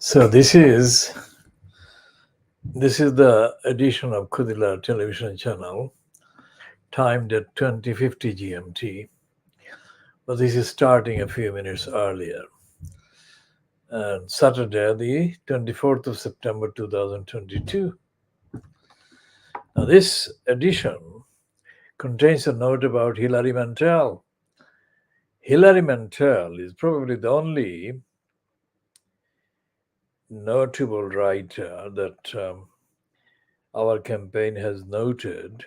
So this is the edition of KhoodeelaarTV television channel, timed at 2050 GMT. But this is starting a few minutes earlier. And Saturday, the 24th of September 2022. Now this edition contains a note about Hilary Mantel. Hilary Mantel is probably the only notable writer that our campaign has noted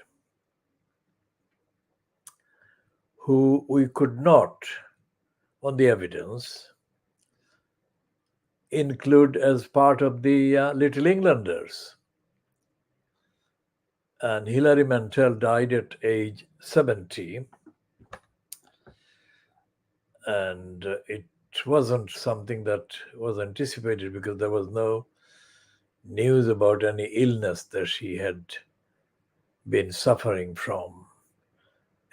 who we could not, on the evidence, include as part of the Little Englanders. And Hilary Mantel died at age 70. And it wasn't something that was anticipated because there was no news about any illness that she had been suffering from.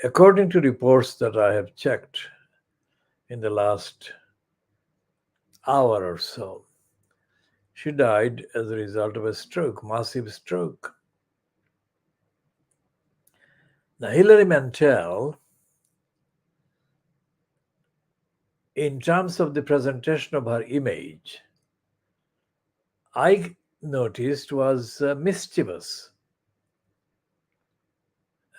According to reports that I have checked in the last hour or so, she died as a result of a stroke, massive stroke. Now, Hilary Mantel, in terms of the presentation of her image, I noticed was mischievous.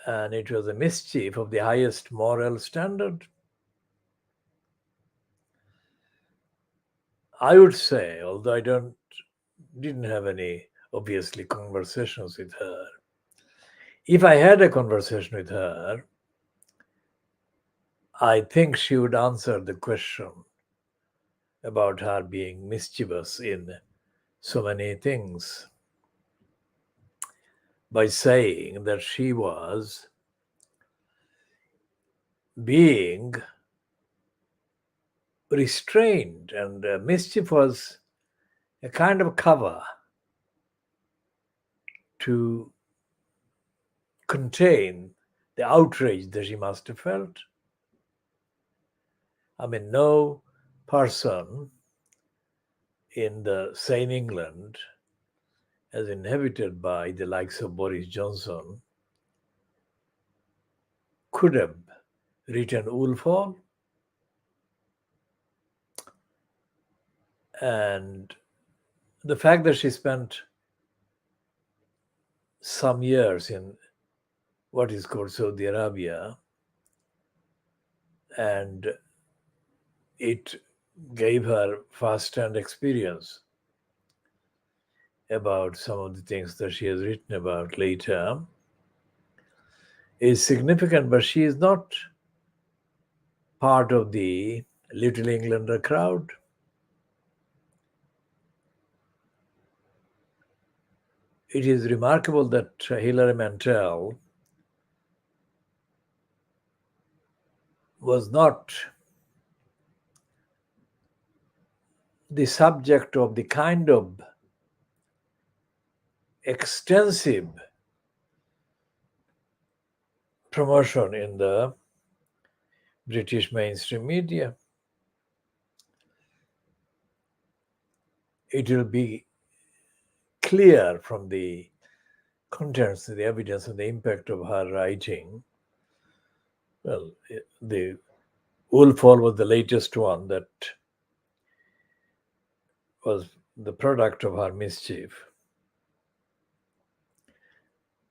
And it was a mischief of the highest moral standard. I would say, although I didn't have any, obviously, conversations with her, if I had a conversation with her, I think she would answer the question about her being mischievous in so many things by saying that she was being restrained, and mischief was a kind of cover to contain the outrage that she must have felt. I mean, no person in the sane England, as inhabited by the likes of Boris Johnson, could have written Woolfall. And the fact that she spent some years in what is called Saudi Arabia, and it gave her first-hand experience about some of the things that she has written about later, is significant, but she is not part of the Little Englander crowd. It is remarkable that Hilary Mantel was not the subject of the kind of extensive promotion in the British mainstream media. It will be clear from the contents, the evidence, and the impact of her writing. Well, the Woolfall was the latest one that was the product of her mischief.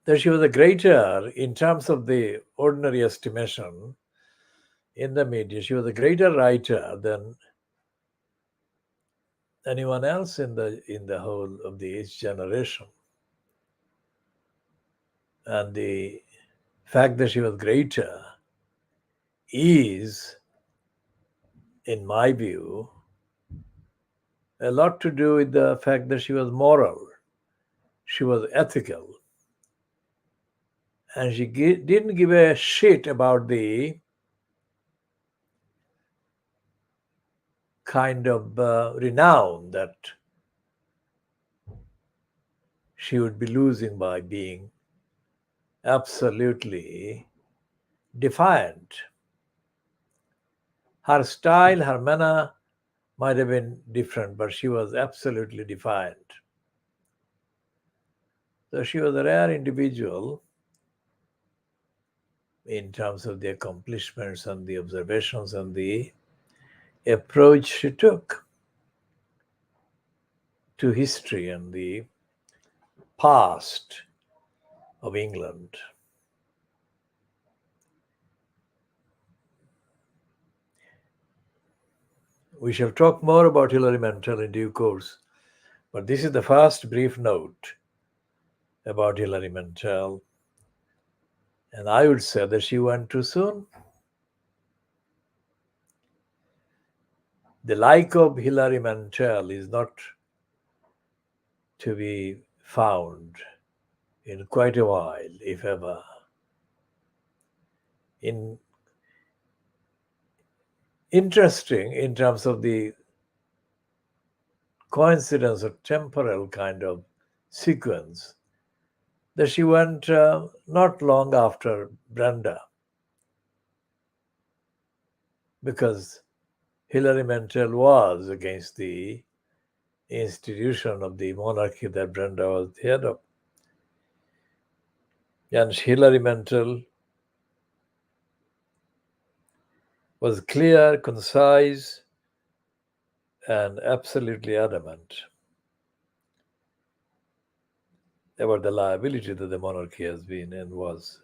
That she was a greater, in terms of the ordinary estimation in the media, she was a greater writer than anyone else in the whole of the age generation. And the fact that she was greater is, in my view, a lot to do with the fact that she was moral, she was ethical, and she didn't give a shit about the kind of renown that she would be losing by being absolutely defiant. Her style, her manner might have been different, but she was absolutely defiant. So she was a rare individual in terms of the accomplishments and the observations and the approach she took to history and the past of England. We shall talk more about Hilary Mantel in due course, but this is the first brief note about Hilary Mantel. And I would say that she went too soon. The like of Hilary Mantel is not to be found in quite a while, if ever. Interesting in terms of the coincidence or temporal kind of sequence that she went not long after Brenda, because Hilary Mantel was against the institution of the monarchy that Brenda was the head of. And Hilary Mantel was clear, concise, and absolutely adamant about the liability that the monarchy has been and was.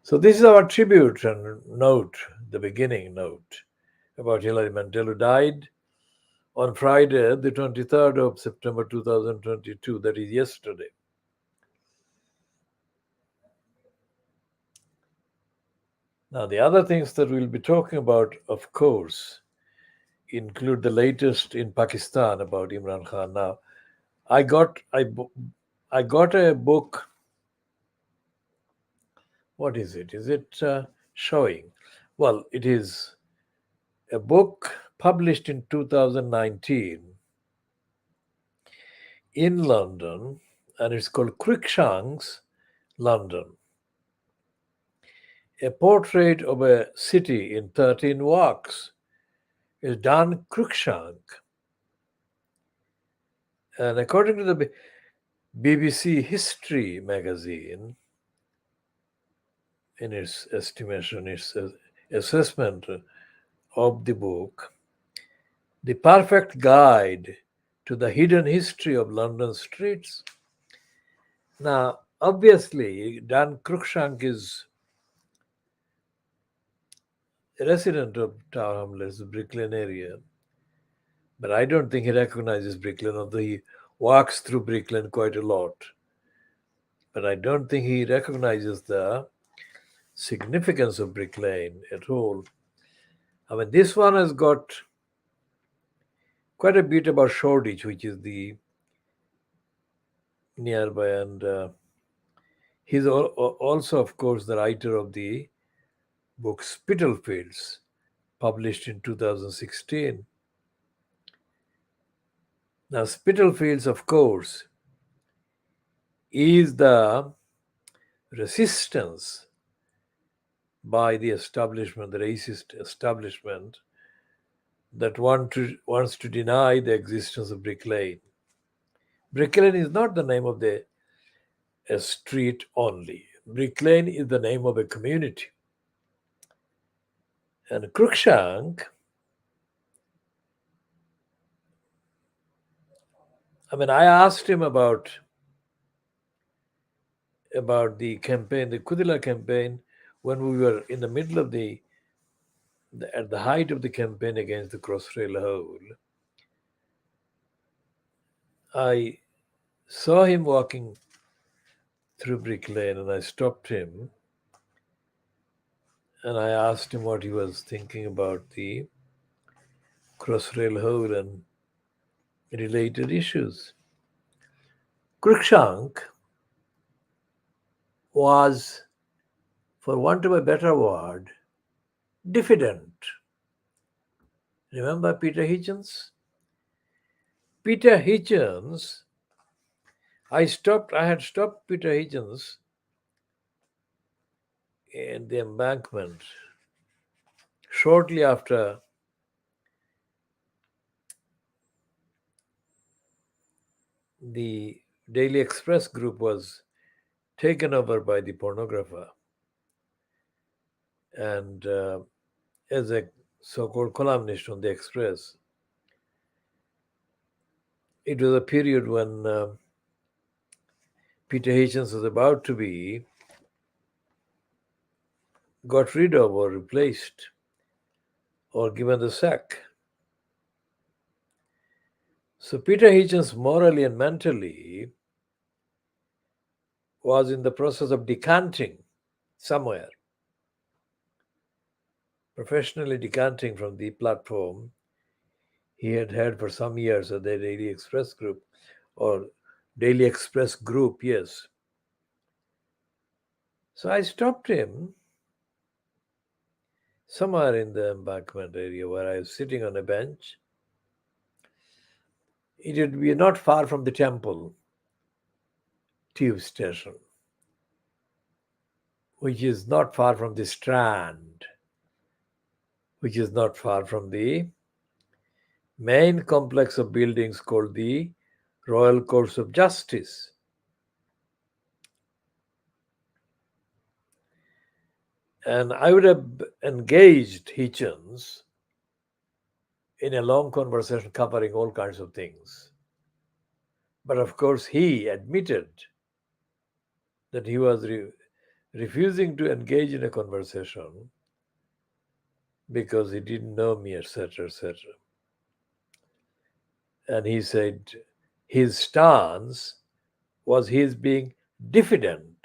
So this is our tribute and note, the beginning note about Hilary Mantel, who died on Friday, the 23rd of September 2022, that is yesterday. Now, the other things that we'll be talking about, of course, include the latest in Pakistan about Imran Khan. Now, I got a book. What is it? Is it showing? Well, it is a book published in 2019 in London, and it's called Cruikshank's London, a portrait of a city in 13 walks. Is Dan Cruikshank. And according to the BBC History magazine, in its estimation, its assessment of the book, the perfect guide to the hidden history of London streets. Now, obviously, Dan Cruikshank is a resident of Tower Hamlets, the Brick Lane area, but I don't think he recognizes Brick Lane, although he walks through Brick Lane quite a lot. But I don't think he recognizes the significance of Brick Lane at all. I mean, this one has got quite a bit about Shoreditch, which is the nearby, and he's also, of course, the writer of the book Spitalfields, published in 2016. Now, Spitalfields, of course, is the resistance by the establishment, the racist establishment, that wants to deny the existence of Brick Lane. Brick Lane is not the name of a street only. Brick Lane is the name of a community. And Cruikshank, I mean, I asked him about the campaign, the KhoodeelaarTV campaign, when we were in the middle of at the height of the campaign against the Crossrail hole. I saw him walking through Brick Lane, and I stopped him and I asked him what he was thinking about the Crossrail hole and related issues. Cruikshank was, for want of a better word, diffident. Remember Peter Hitchens? Peter Hitchens, I had stopped Peter Hitchens in the embankment shortly after the Daily Express group was taken over by the pornographer. And as a so-called columnist on the Express, it was a period when Peter Hitchens was about to be got rid of or replaced or given the sack. So Peter Hitchens, morally and mentally, was in the process of decanting somewhere, professionally decanting from the platform he had had for some years at the Daily Express group, or Daily Express group, yes. So I stopped him somewhere in the embankment area where I was sitting on a bench. It would be not far from the Temple tube station, which is not far from the Strand, which is not far from the main complex of buildings called the Royal Courts of Justice. And I would have engaged Hitchens in a long conversation covering all kinds of things. But of course, he admitted that he was refusing to engage in a conversation because he didn't know me, etc., etc. And he said his stance was his being diffident.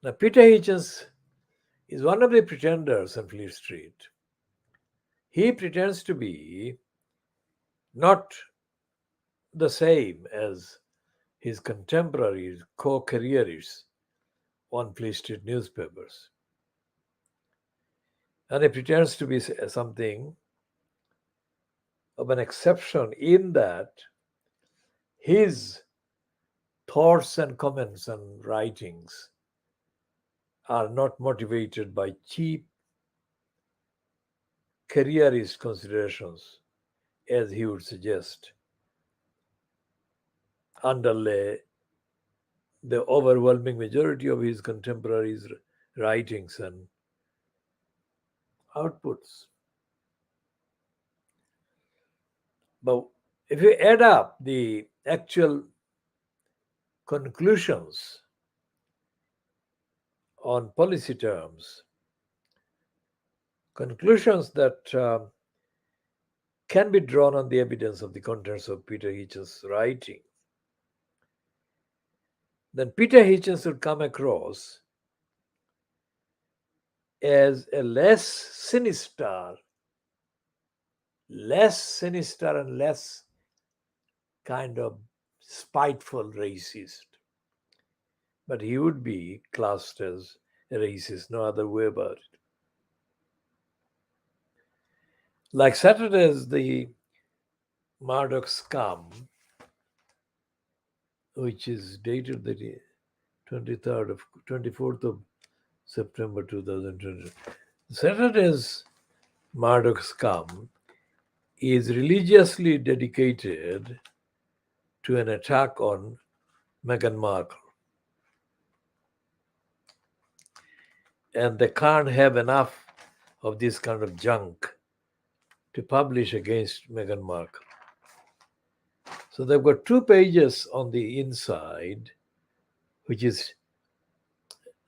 Now, Peter Hitchens is one of the pretenders on Fleet Street. He pretends to be not the same as his contemporaries, co-careerists on Fleet Street newspapers. And he pretends to be something of an exception in that his thoughts and comments and writings are not motivated by cheap careerist considerations, as he would suggest, underlay the overwhelming majority of his contemporaries' writings and outputs. But if you add up the actual conclusions on policy terms, conclusions that can be drawn on the evidence of the contents of Peter Hitchens' writing, then Peter Hitchens would come across as a less sinister and less kind of spiteful racist. But he would be classed as a racist, no other way about it. Like Saturday's The Murdoch Scum, which is dated the 24th of September 2020. Saturday's Murdoch Scum is religiously dedicated to an attack on Meghan Markle. And they can't have enough of this kind of junk to publish against Meghan Markle. So they've got 2 pages on the inside, which is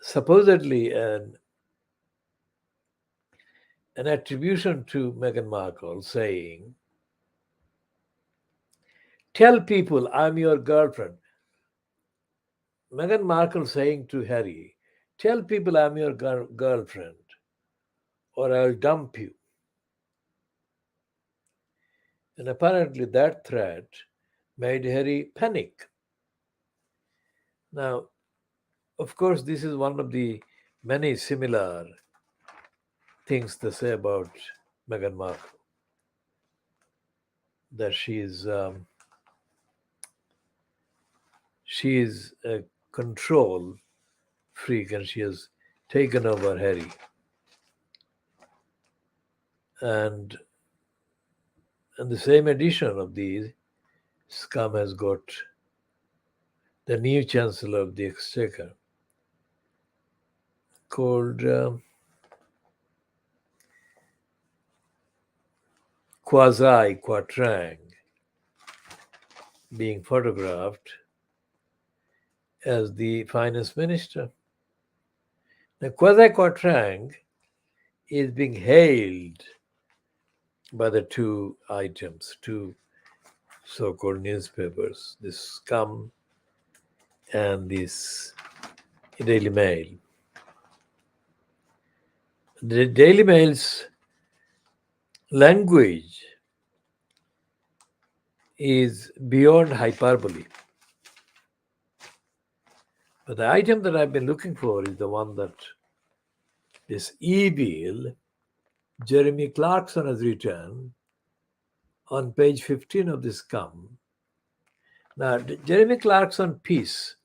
supposedly an attribution to Meghan Markle saying, "Tell people I'm your girlfriend." Meghan Markle saying to Harry, "Tell people I'm your girlfriend or I'll dump you." And apparently that threat made Harry panic. Now, of course, this is one of the many similar things they say about Meghan Markle, that she is a control freak and she has taken over Harry. And And the same edition of these scum has got the new Chancellor of the Exchequer called Quasi Quatrang being photographed as the finance minister. Now, Quasi Quatrang is being hailed by the two items, two so-called newspapers, this Scum and this Daily Mail. The Daily Mail's language is beyond hyperbole. But the item that I've been looking for is the one that this evil Jeremy Clarkson has written on page 15 of this Scum. Now, Jeremy Clarkson piece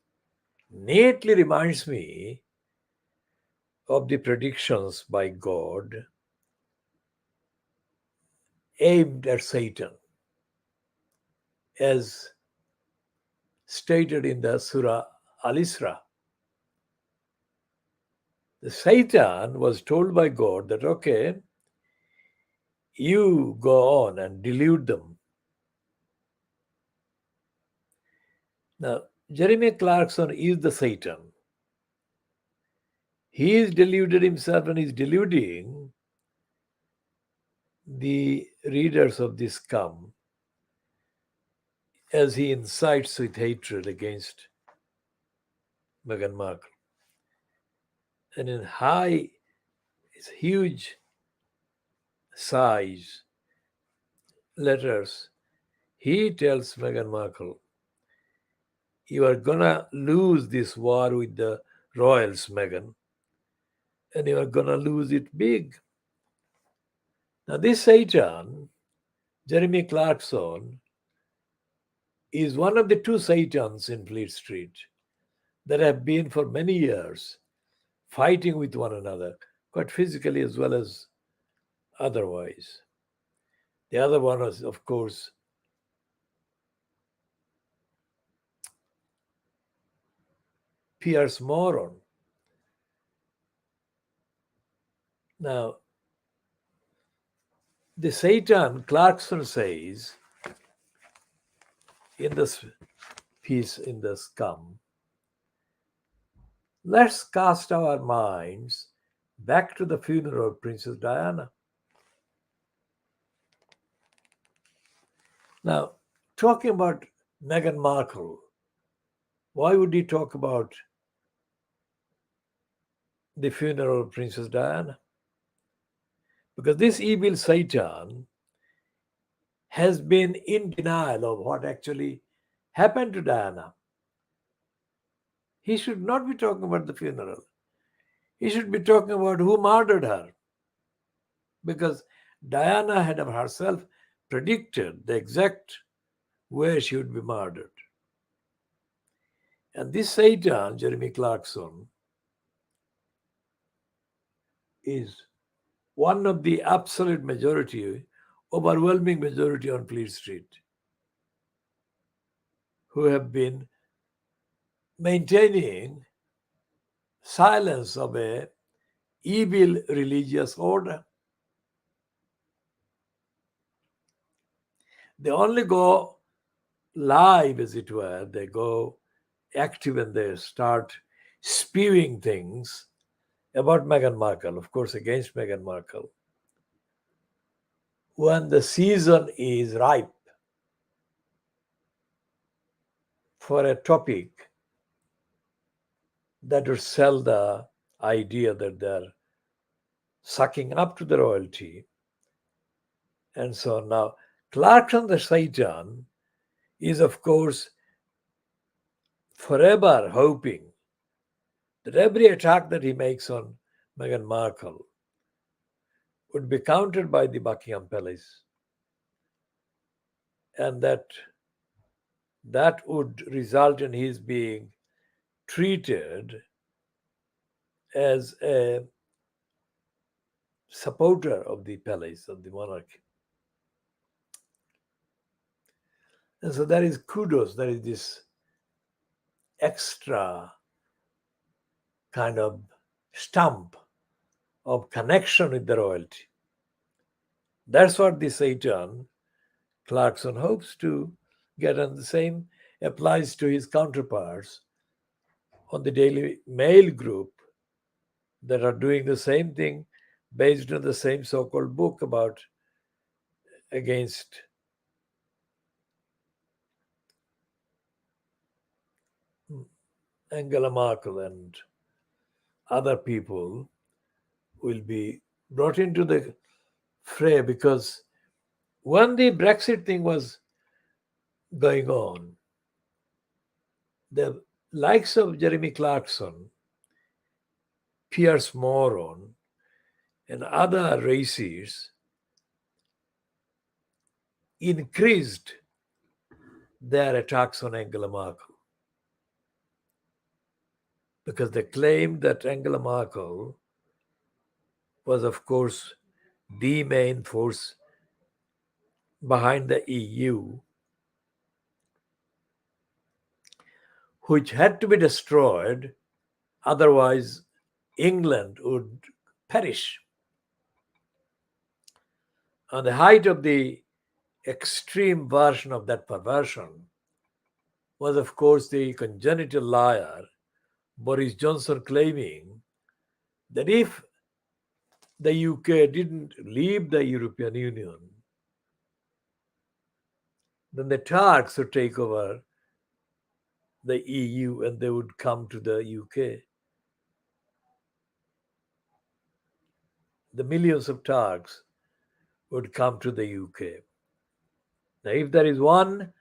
neatly reminds me of the predictions by God aimed at Satan, as stated in the Surah Al-Isra. The Satan was told by God that, okay, you go on and delude them. Now, Jeremy Clarkson is the Satan. He is deluded himself and is deluding the readers of this Scum as he incites with hatred against Meghan Markle. And in huge size letters, he tells Meghan Markle, you are gonna lose this war with the royals, Meghan, and you are gonna lose it big. Now, this Satan, Jeremy Clarkson, is one of the two Satans in Fleet Street that have been for many years fighting with one another, quite physically as well as otherwise. The other one was, of course, Pierce Moron. Now, the Satan, Clarkson says in this piece in the Scum, let's cast our minds back to the funeral of Princess Diana. Now, talking about Meghan Markle, why would he talk about the funeral of Princess Diana? Because this evil Satan has been in denial of what actually happened to Diana. He should not be talking about the funeral. He should be talking about who murdered her. Because Diana had herself predicted the exact way she would be murdered. And this Satan, Jeremy Clarkson, is one of the absolute majority, overwhelming majority on Fleet Street, who have been maintaining silence of a evil religious order. They only go live, as it were. They go active and they start spewing things about Meghan Markle, of course, against Meghan Markle, when the season is ripe for a topic that would sell the idea that they're sucking up to the royalty. And so now, Clarkson the Satan is, of course, forever hoping that every attack that he makes on Meghan Markle would be countered by the Buckingham Palace, and that would result in his being treated as a supporter of the palace, of the monarchy. And so there is kudos, there is this extra kind of stamp of connection with the royalty. That's what the Satan Clarkson hopes to get, and the same applies to his counterparts on the Daily Mail group that are doing the same thing based on the same so-called book about against Angela Merkel and other people will be brought into the fray, because when the Brexit thing was going on, the likes of Jeremy Clarkson, Piers Morgan, and other racists increased their attacks on Angela Merkel, because they claimed that Angela Merkel was, of course, the main force behind the EU, which had to be destroyed, otherwise, England would perish. On the height of the extreme version of that perversion was, of course, the congenital liar Boris Johnson claiming that if the UK didn't leave the European Union, then the Turks would take over the EU and they would come to the UK. The millions of Turks would come to the UK. Now, if there is one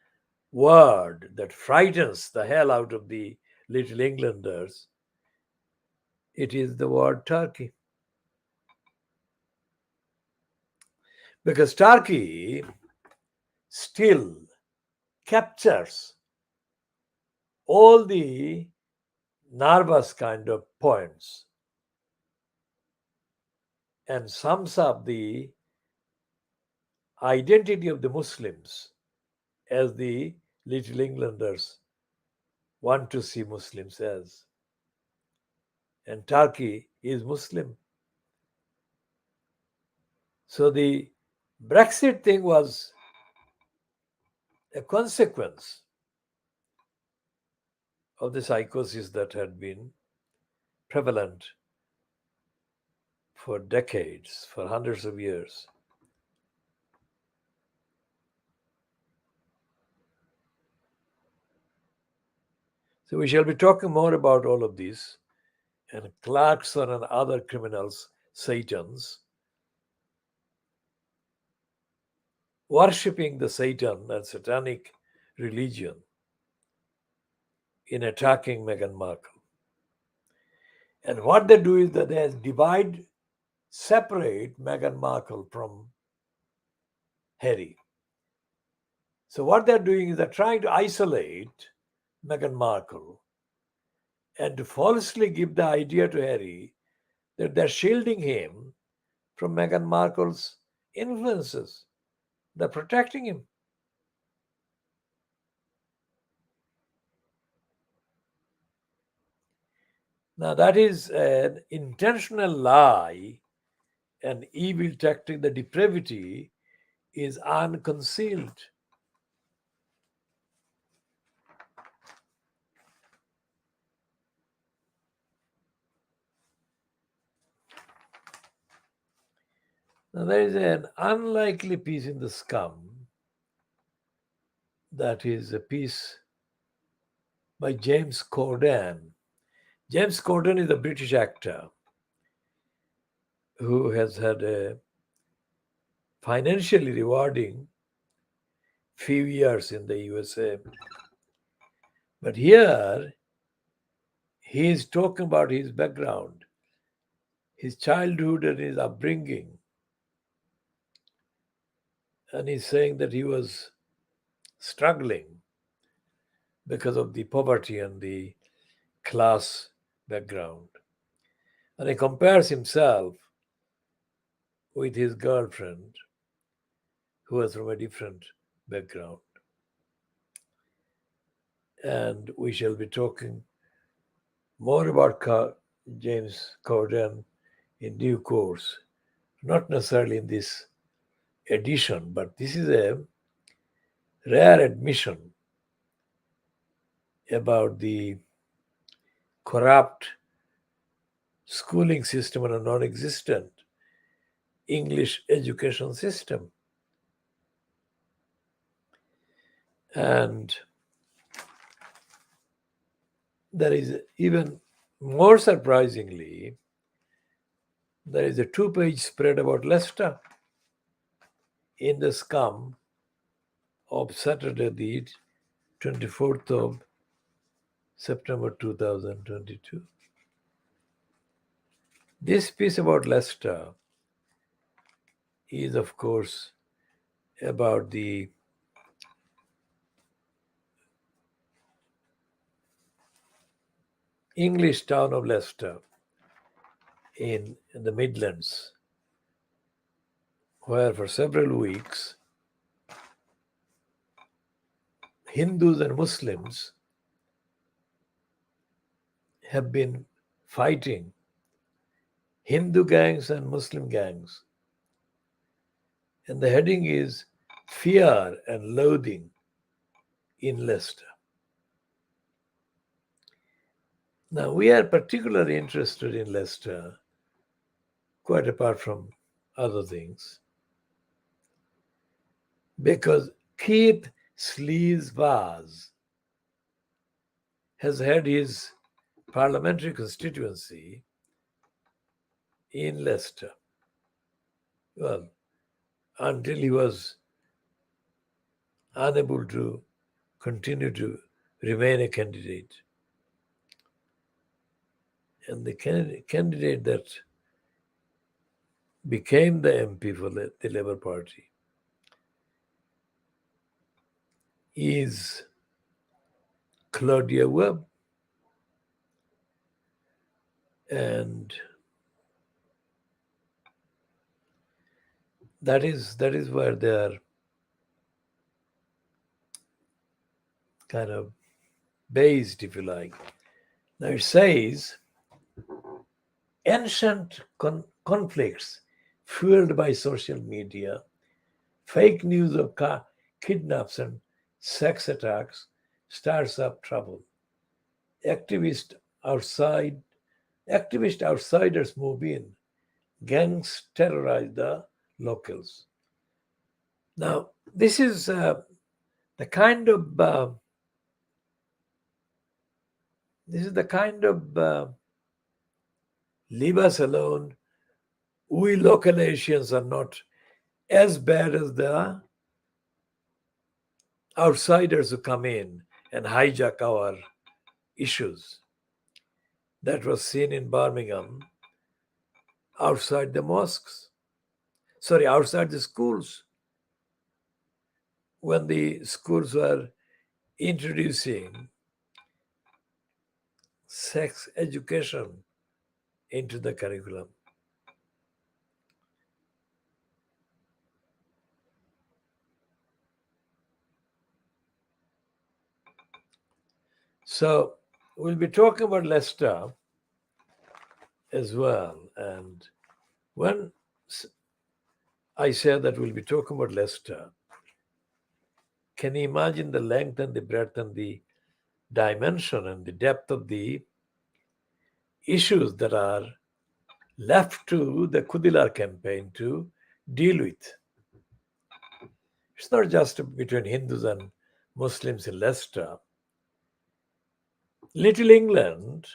word that frightens the hell out of the little Englanders, it is the word Turkey. Because Turkey still captures all the nervous kind of points and sums up the identity of the Muslims as the little Englanders want to see Muslims as. And Turkey is Muslim. So the Brexit thing was a consequence of the psychosis that had been prevalent for decades, for hundreds of years. So we shall be talking more about all of this, and Clarkson and other criminals, Satans, worshipping the Satan and satanic religion in attacking Meghan Markle. And what they do is that they separate Meghan Markle from Harry. So what they're doing is they're trying to isolate Meghan Markle and to falsely give the idea to Harry that they're shielding him from Meghan Markle's influences. They're protecting him. Now, that is an intentional lie, an evil tactic. The depravity is unconcealed. Now, there is an unlikely piece in the scum. That is a piece by James Corden. James Corden is a British actor who has had a financially rewarding few years in the USA. But here, he is talking about his background, his childhood and his upbringing. And he's saying that he was struggling because of the poverty and the class background. And he compares himself with his girlfriend, who was from a different background. And we shall be talking more about James Corden in due course. Not necessarily in this edition, but this is a rare admission about the corrupt schooling system and a non-existent English education system. And there is, even more surprisingly, there is a 2-page spread about Leicester in the Scum of Saturday, the 24th of September 2022. This piece about Leicester is, of course, about the English town of Leicester in the Midlands, where for several weeks Hindus and Muslims have been fighting, Hindu gangs and Muslim gangs. And the heading is Fear and Loathing in Leicester. Now, we are particularly interested in Leicester, quite apart from other things, because Keith Sleaze-Vaz has had his parliamentary constituency in Leicester. Well, until he was unable to continue to remain a candidate. And the candidate that became the MP for the Labour Party is Claudia Webb. And that is where they are kind of based, if you like. Now it says, ancient conflicts fueled by social media, fake news of kidnaps and sex attacks starts up trouble. Activist outsiders move in. Gangs terrorize the locals. Now, this is the kind of leave us alone. We local Asians are not as bad as the outsiders who come in and hijack our issues. That was seen in Birmingham outside the mosques. Outside the schools. When the schools were introducing sex education into the curriculum. So we'll be talking about Leicester as well. And when I say that we'll be talking about Leicester, can you imagine the length and the breadth and the dimension and the depth of the issues that are left to the KhoodeelaarTV campaign to deal with? It's not just between Hindus and Muslims in Leicester. Little England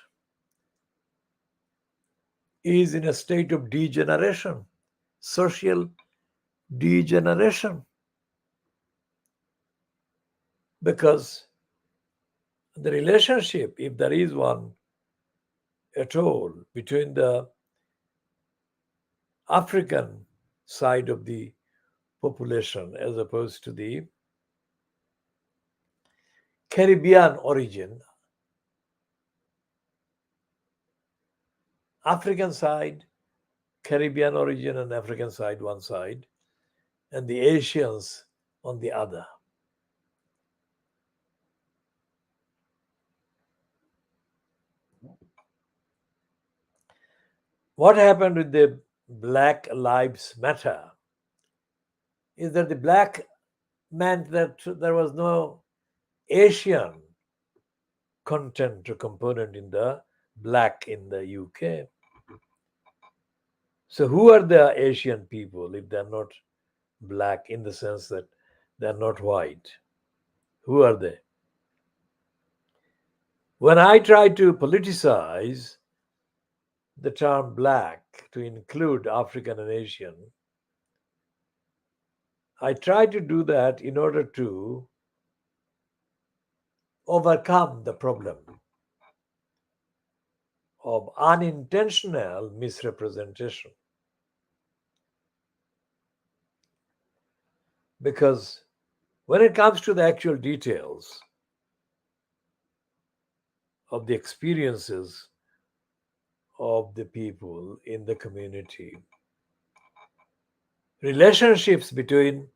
is in a state of degeneration, social degeneration, because the relationship, if there is one at all, between the African side of the population as opposed to the Caribbean origin, African side, Caribbean origin and African side one side, and the Asians on the other. What happened with the Black Lives Matter is that the black meant that there was no Asian content or component in the black in the UK. So, who are the Asian people if they're not black in the sense that they're not white? Who are they? When I try to politicize the term black to include African and Asian, I try to do that in order to overcome the problem of unintentional misrepresentation. Because when it comes to the actual details of the experiences of the people in the community, relationships between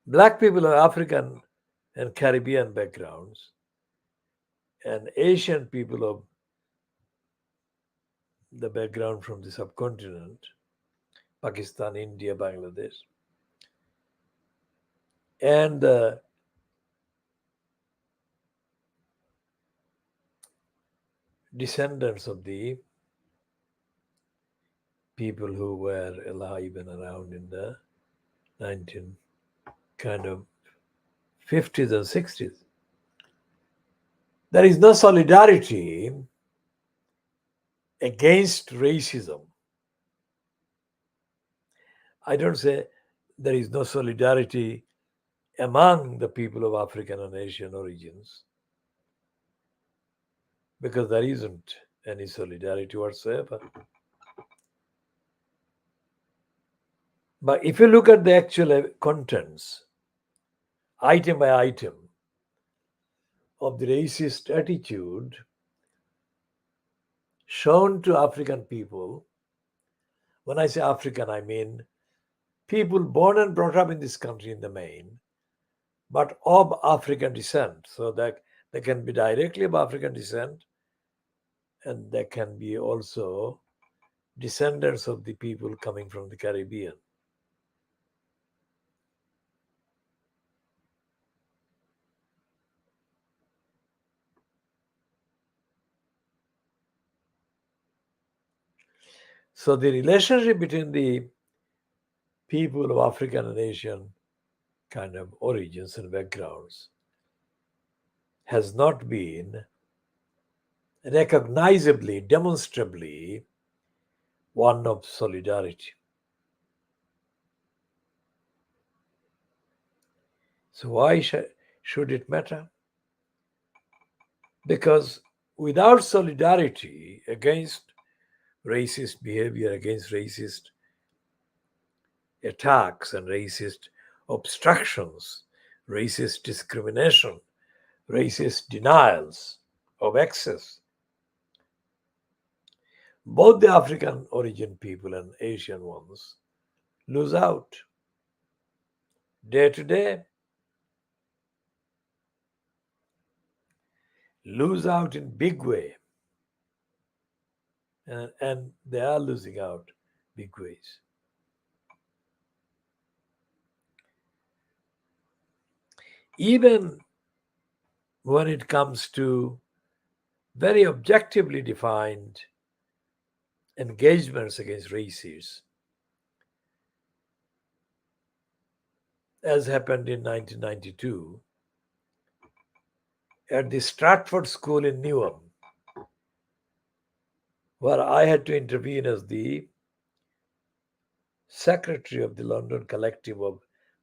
black people of African and Caribbean backgrounds and Asian people of the background from the subcontinent, Pakistan, India, Bangladesh, and the descendants of the people who were alive and around in the 19 kind of 50s and 60s. There is no solidarity against racism. I don't say there is no solidarity among the people of African and Asian origins, because there isn't any solidarity whatsoever. But if you look at the actual contents, item by item, of the racist attitude shown to African people, when I say African, I mean people born and brought up in this country in the main, but of African descent, so that they can be directly of African descent, and they can be also descendants of the people coming from the Caribbean. So the relationship between the people of African and Asian kind of origins and backgrounds has not been recognizably, demonstrably one of solidarity. So why should it matter? Because without solidarity against racist behavior, against racist attacks and racist obstructions, racist discrimination, racist denials of access, both the African origin people and Asian ones lose out day to day, lose out in big way, and they are losing out big ways. Even when it comes to very objectively defined engagements against races, as happened in 1992 at the Stratford School in Newham, where I had to intervene as the secretary of the London Collective of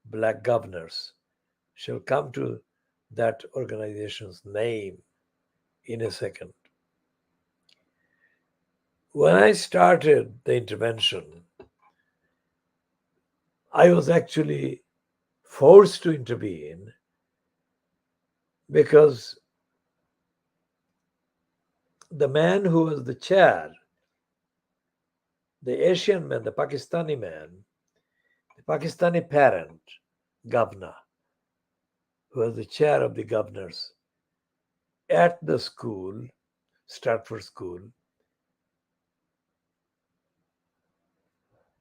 Black Governors. Shall come to that organization's name in a second. When I started the intervention, I was actually forced to intervene because the man who was the chair, the Asian man, the Pakistani man, the Pakistani parent governor, who was the chair of the governors at the school, Stratford School,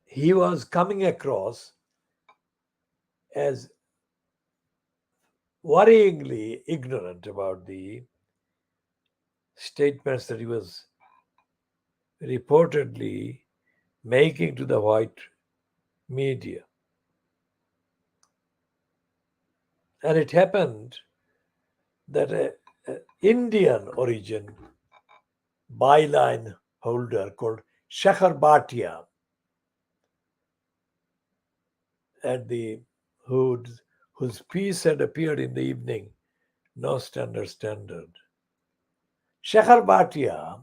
he was coming across as worryingly ignorant about the statements that he was reportedly making to the white media. And it happened that an Indian origin byline holder called Shekhar Bhatia at the whose piece had appeared in the evening No Standard. Shekhar Bhatia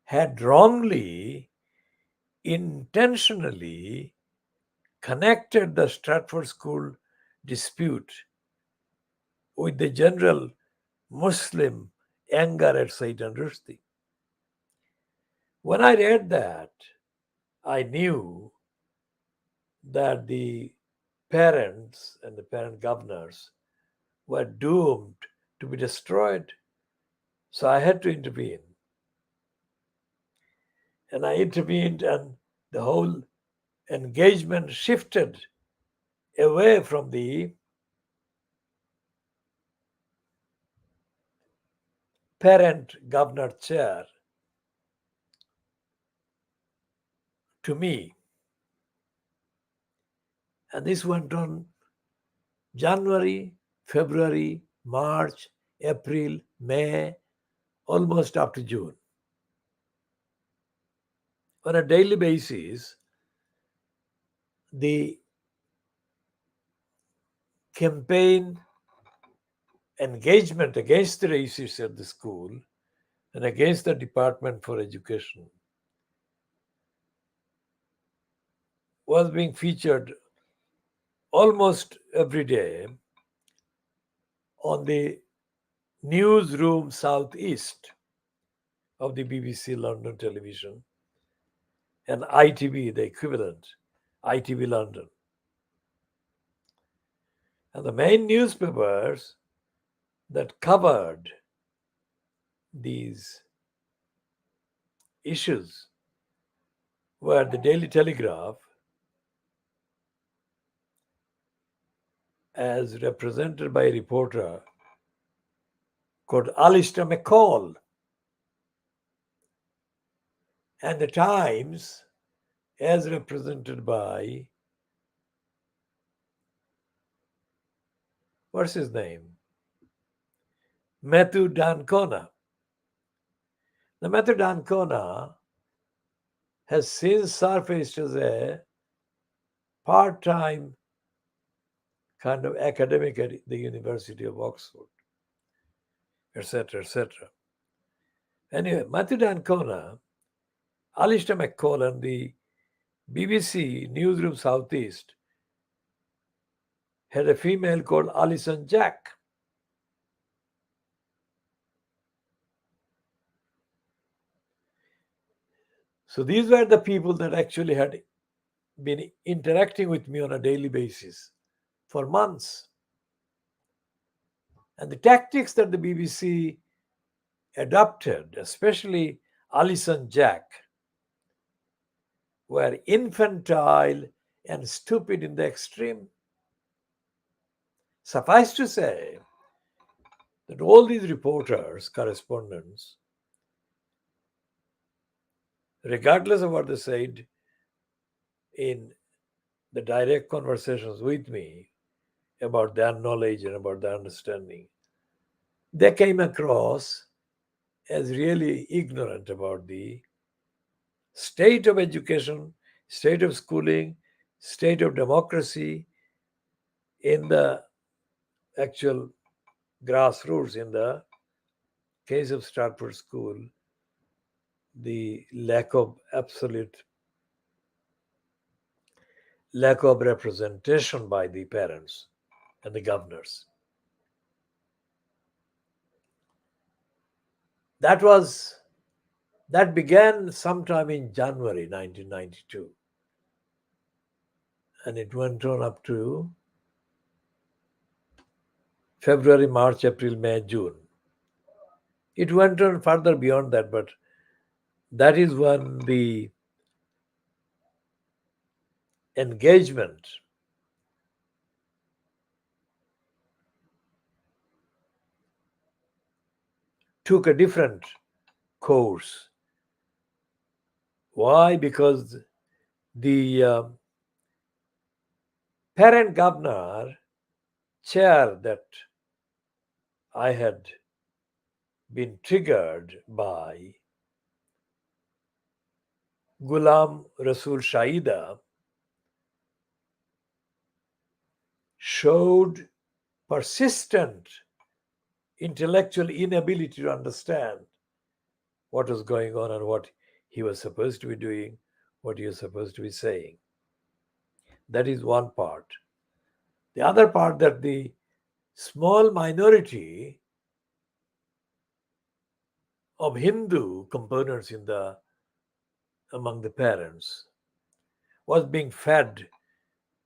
had wrongly, intentionally connected the Stratford School dispute with the general Muslim anger at Sayyidina Rushdie. When I read that, I knew that the parents and the parent governors were doomed to be destroyed. So I had to intervene. And I intervened, and the whole engagement shifted away from the parent governor chair to me. And this went on January, February, March, April, May, almost up to June. On a daily basis, the campaign engagement against the racists at the school and against the Department for Education was being featured almost every day on the newsroom southeast of the BBC London television and ITV, the equivalent, ITV London. And the main newspapers that covered these issues were the Daily Telegraph, as represented by a reporter called Alistair McCall, and the Times, as represented by, what's his name? Matthew D'Ancona. Now, Matthew D'Ancona has since surfaced as a part-time kind of academic at the University of Oxford, etc., etc. Anyway, Matthew D'Ancona, Alistair McCall, and the BBC Newsroom Southeast had a female called Alison Jack. So these were the people that actually had been interacting with me on a daily basis for months. And the tactics that the BBC adopted, especially Alison Jack, were infantile and stupid in the extreme. Suffice to say that all these reporters, correspondents, regardless of what they said in the direct conversations with me about their knowledge and about their understanding, they came across as really ignorant about the state of education, state of schooling, state of democracy in the actual grassroots. In the case of Stratford School, the lack of representation by the parents and the governors. That began sometime in January 1992, and it went on up to February, March, April, May, June. It went on further beyond that, but that is when the engagement took a different course. Why? Because the parent governor chair that I had been triggered by, Ghulam Rasul Shaida, showed persistent intellectual inability to understand what was going on and what he was supposed to be doing, what he was supposed to be saying. That is one part. The other part, that the small minority of Hindu components among the parents was being fed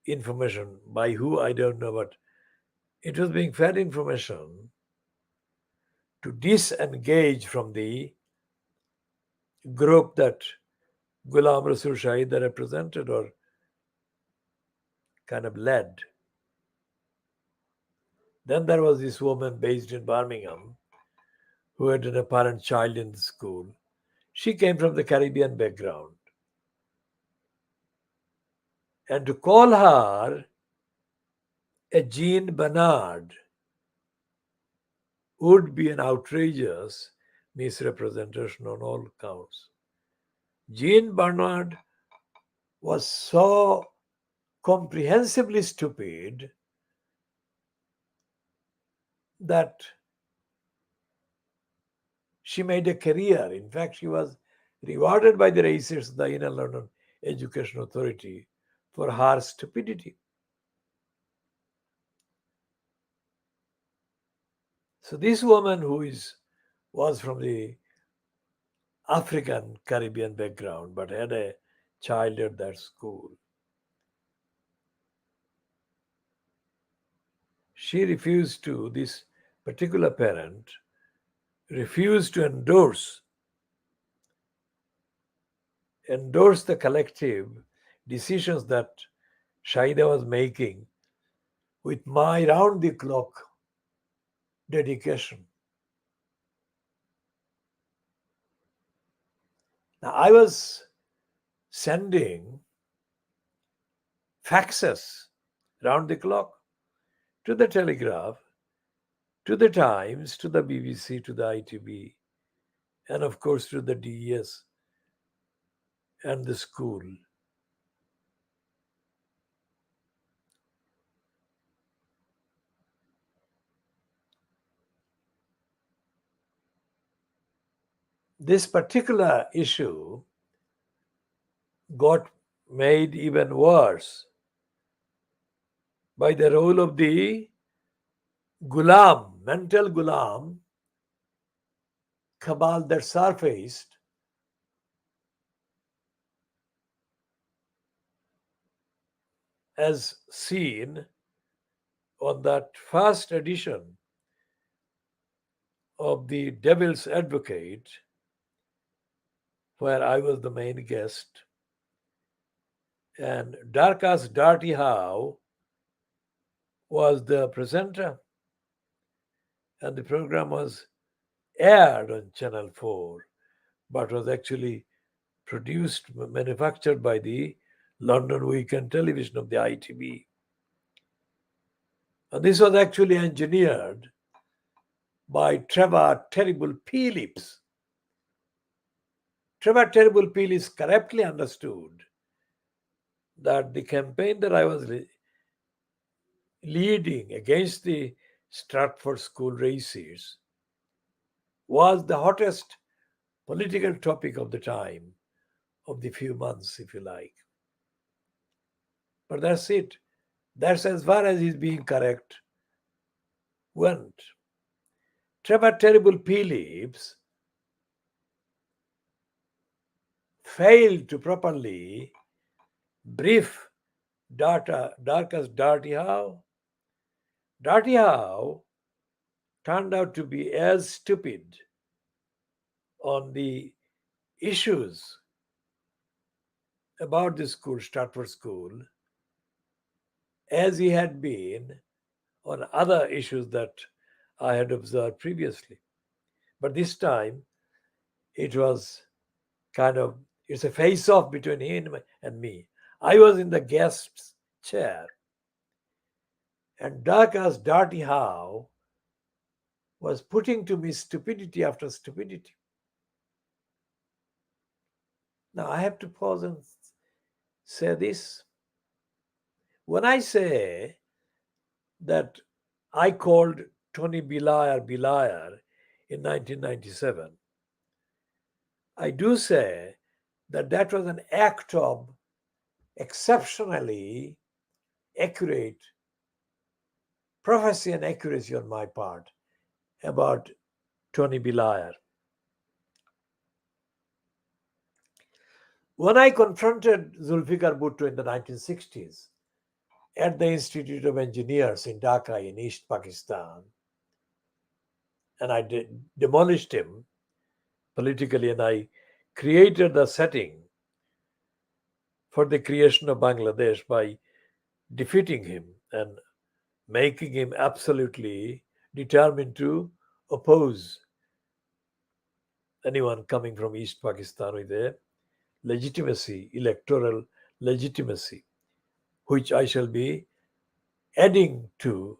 information. By who, I don't know, but it was being fed information to disengage from the group that Ghulam Rasul Shahid represented or kind of led. Then there was this woman based in Birmingham who had an apparent child in the school. She came from the Caribbean background. And to call her a Jean Bernard would be an outrageous misrepresentation on all counts. Jean Bernard was so comprehensively stupid that she made a career. In fact, she was rewarded by the racists, the Inner London Education Authority, for her stupidity. So this woman was from the African Caribbean background but had a child at that school. This particular parent refused to endorse the collective decisions that Shaida was making with my round-the-clock dedication. Now, I was sending faxes round the clock to the Telegraph, to the Times, to the BBC, to the ITV, and of course to the DES and the school. This particular issue got made even worse by the role of the Mantel cabal that surfaced as seen on that first edition of the Devil's Advocate, where I was the main guest, and Darkas Darty Howe was the presenter, and the program was aired on Channel 4, but was actually manufactured by the London Weekend Television of the ITV. And this was actually engineered by Trevor Terrible Phillips. Trevor Terrible Phillips correctly understood that the campaign that I was leading against the Stratford School races was the hottest political topic of the time, of the few months, if you like. But that's it. That's as far as his being correct went. Trevor Terrible Phillips failed to properly brief Darkus Darty Howe. Darty Howe turned out to be as stupid on the issues about the school, Stratford School, as he had been on other issues that I had observed previously. But this time it was kind of, it's a face off between him and me. I was in the guest's chair, and dark as Darty Howe was putting to me stupidity after stupidity. Now I have to pause and say this. When I say that I called Tony BabyAngelGeronimo in 1997, I do say that that was an act of exceptionally accurate prophecy and accuracy on my part about Tony BabyAngelGeronimo. When I confronted Zulfikar Bhutto in the 1960s at the Institute of Engineers in Dhaka in East Pakistan, and I demolished him politically, and I created the setting for the creation of Bangladesh by defeating him and making him absolutely determined to oppose anyone coming from East Pakistan with a legitimacy, electoral legitimacy, which I shall be adding to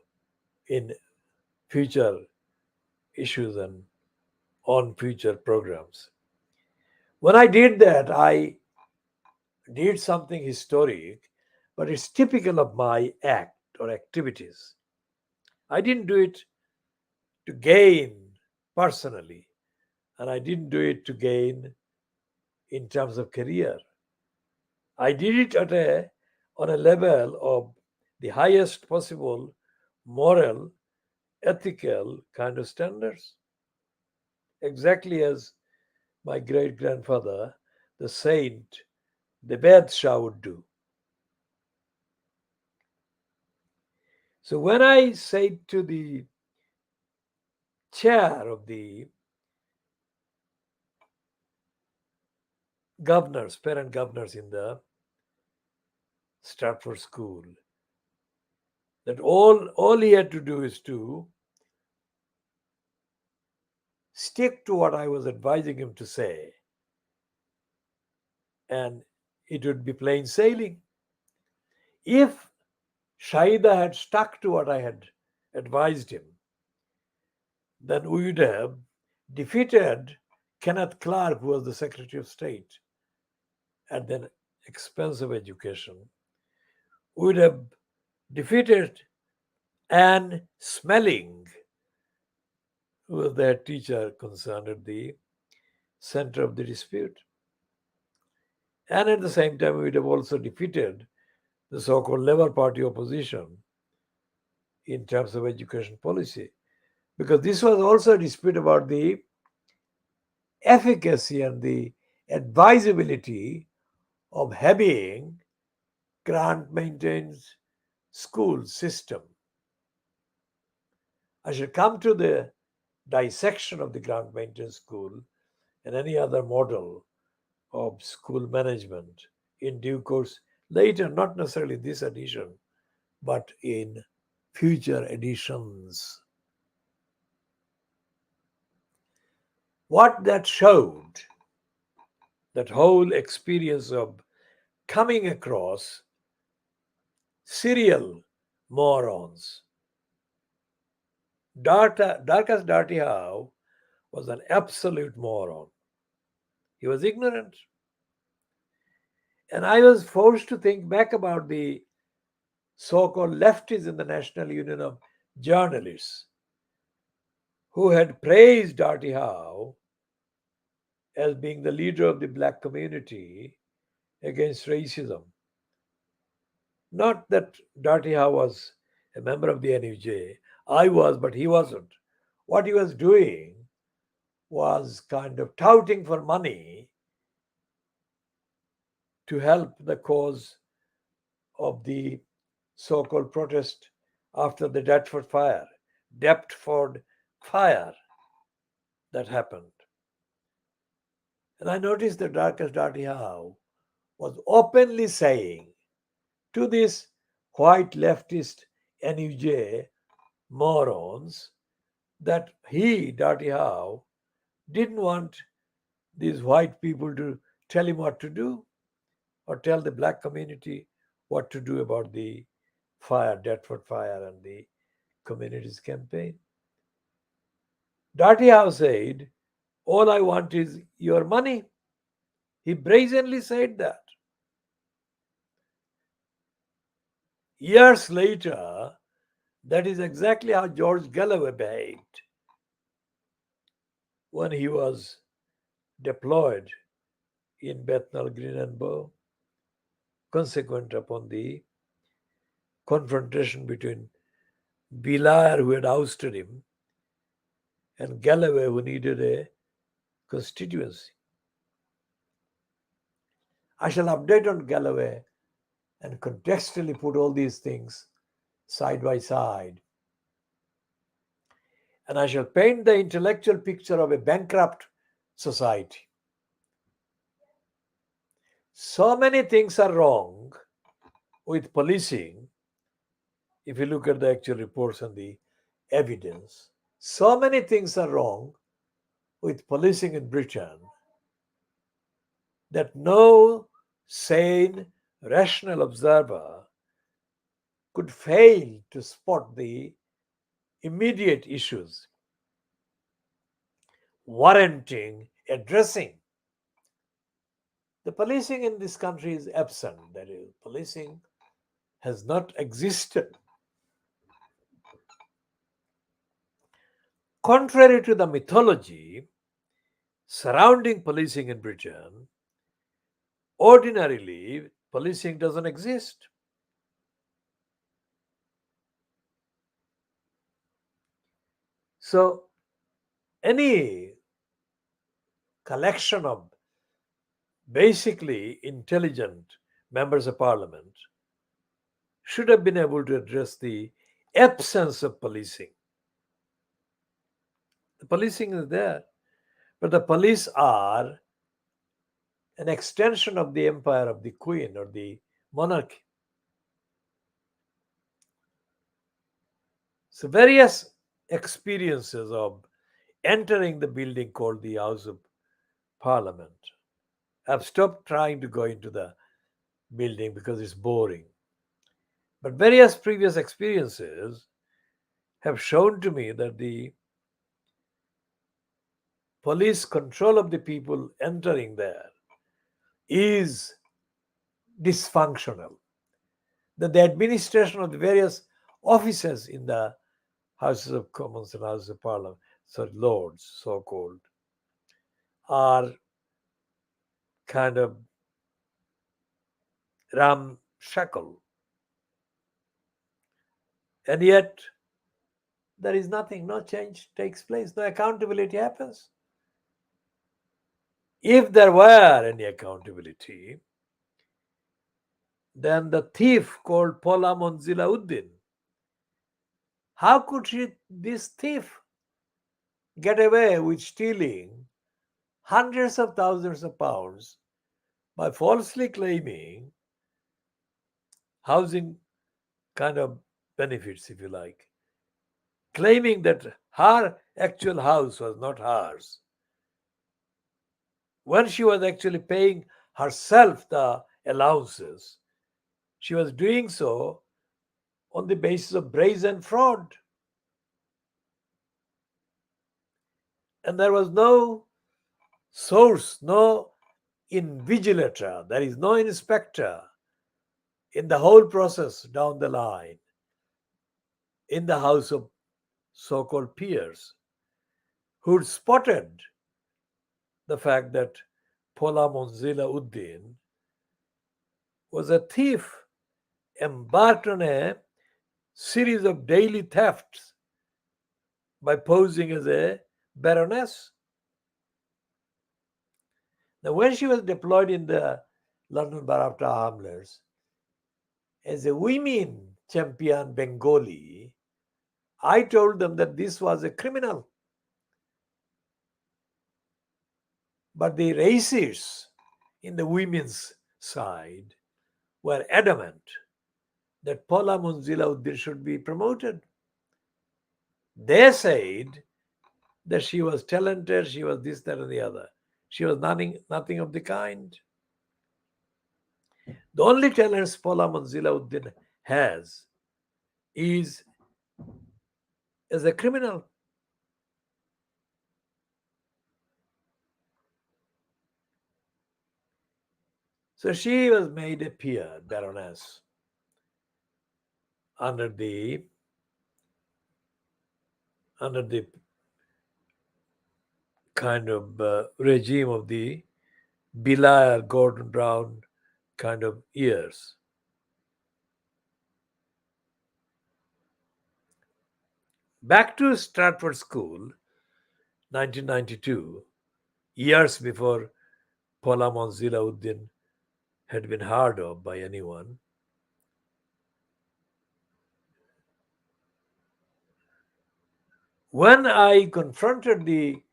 in future issues and on future programs. When I did that, I did something historic, but it's typical of my act or activities. I didn't do it to gain personally, and I didn't do it to gain in terms of career. I did it on a level of the highest possible moral, ethical kind of standards, exactly as my great grandfather, the saint, the Bedshah would do. So when I say to the chair of the governors, parent governors in the Stratford School, that all he had to do is to stick to what I was advising him to say, and it would be plain sailing. If Shaida had stuck to what I had advised him, then we would have defeated Kenneth Clark, who was the Secretary of State at the expense of education. We would have defeated Anne Smelling, who was their teacher concerned at the center of the dispute. And at the same time, we would have also defeated the so-called Labour Party opposition in terms of education policy, because this was also a dispute about the efficacy and the advisability of having grant maintained school system. I shall come to the dissection of the grant maintained school and any other model of school management in due course later, not necessarily this edition, but in future editions. What that showed, that whole experience of coming across serial morons. Darkas Darty Howe was an absolute moron. He was ignorant. And I was forced to think back about the so-called leftists in the National Union of Journalists who had praised Darty Howe as being the leader of the black community against racism. Not that Darty Howe was a member of the NUJ. I was, but he wasn't. What he was doing was kind of touting for money to help the cause of the so-called protest after the Deptford fire that happened. And I noticed that Darkas Darty Howe was openly saying to this white leftist NUJ morons that he, Dirty Howe, didn't want these white people to tell him what to do or tell the black community what to do about the fire, Deptford fire, and the communities campaign. Dirty Howe said, "All I want is your money." He brazenly said that. Years later, that is exactly how George Galloway behaved when he was deployed in Bethnal Green and Bow, consequent upon the confrontation between Belair, who had ousted him, and Galloway, who needed a constituency. I shall update on Galloway and contextually put all these things side by side. And I shall paint the intellectual picture of a bankrupt society. So many things are wrong with policing if you look at the actual reports and the evidence. So many things are wrong with policing in Britain that no sane, rational observer could fail to spot the immediate issues warranting addressing. The policing in this country is absent. That is, policing has not existed. Contrary to the mythology surrounding policing in Britain, ordinarily policing doesn't exist. So, any collection of basically intelligent members of parliament should have been able to address the absence of policing. The policing is there, but the police are an extension of the empire of the queen or the monarchy. So, various experiences of entering the building called the House of Parliament. I've stopped trying to go into the building because it's boring. But various previous experiences have shown to me that the police control of the people entering there is dysfunctional. That the administration of the various offices in the Houses of Commons and Houses of Parliament, so lords, so called, are kind of ramshackle. And yet, there is nothing, no change takes place, no accountability happens. If there were any accountability, then the thief called Paula Monzila Uddin, how could this thief get away with stealing hundreds of thousands of pounds by falsely claiming housing kind of benefits, if you like, claiming that her actual house was not hers, when she was actually paying herself the allowances? She was doing so on the basis of brazen fraud. And there was no source, no invigilator, there is no inspector in the whole process down the line in the House of so-called peers who spotted the fact that Paula Monzila Uddin was a thief embarked on a series of daily thefts by posing as a baroness. Now, when she was deployed in the London Borough of Tower Hamlets as a women champion Bengali, I told them that this was a criminal. But the racists in the women's side were adamant that Paula Munzila should be promoted. They said that she was talented, she was this, that, and the other. She was nothing of the kind. The only talents Paula Munzila has is as a criminal. So she was made a peer, baroness, under the kind of regime of the Belair Gordon Brown kind of years. Back to Stratford School, 1992, years before Paula Munzila had been heard of by anyone. When I confronted the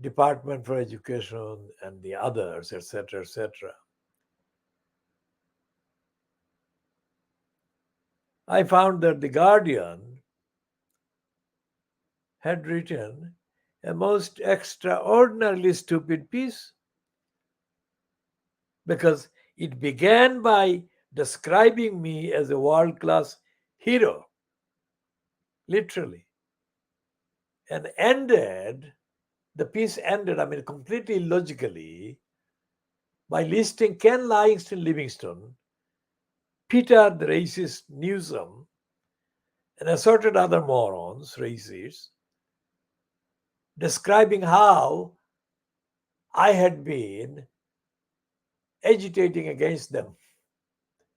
Department for Education and the others, etc., I found that the Guardian had written a most extraordinarily stupid piece, because it began by describing me as a world-class hero, literally, and the piece ended, completely illogically, by listing Ken Livingston, Peter the racist Newsom, and assorted other morons, racists, describing how I had been agitating against them,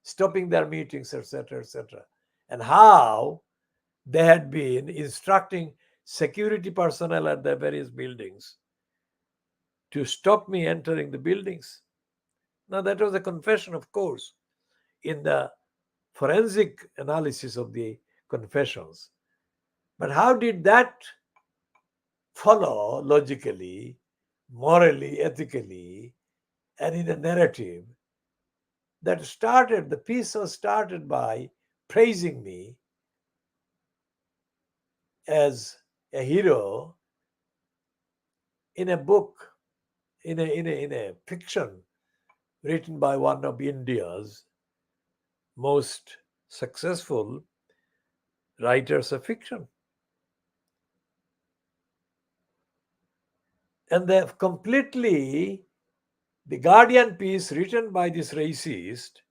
stopping their meetings, etc., and how they had been instructing security personnel at their various buildings to stop me entering the buildings. Now, that was a confession, of course, in the forensic analysis of the confessions. But how did that follow logically, morally, ethically, and in a narrative that the piece was started by praising me as a hero in a book, in a fiction written by one of India's most successful writers of fiction. And the Guardian piece written by this racist,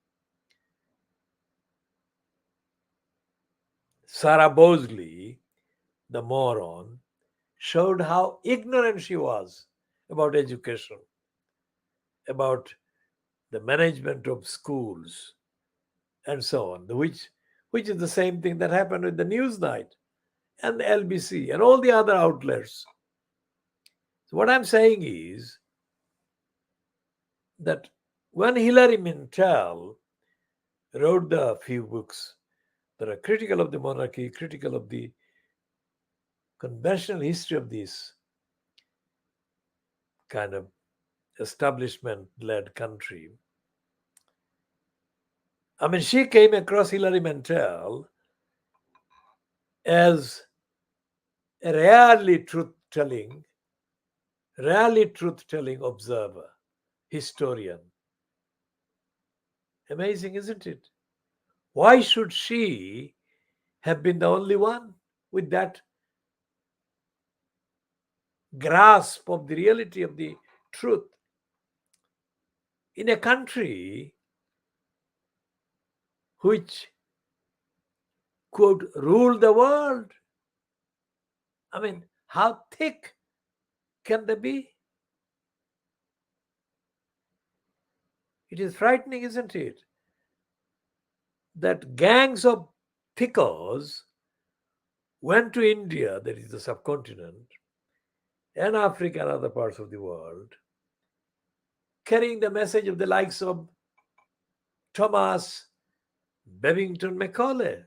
Sarah Bosley, the moron, showed how ignorant she was about education, about the management of schools, and so on, which is the same thing that happened with the Newsnight and the LBC and all the other outlets. So what I'm saying is that when Hilary Mantel wrote the few books that are critical of the monarchy, critical of the conventional history of this kind of establishment-led country, she came across Hilary Mantel as a rarely truth-telling observer, historian. Amazing, isn't it? Why should she have been the only one with that grasp of the reality of the truth in a country which could rule the world? How thick can they be? It is frightening, isn't it? That gangs of thickos went to India, that is the subcontinent, and Africa and other parts of the world, carrying the message of the likes of Thomas Babington Macaulay,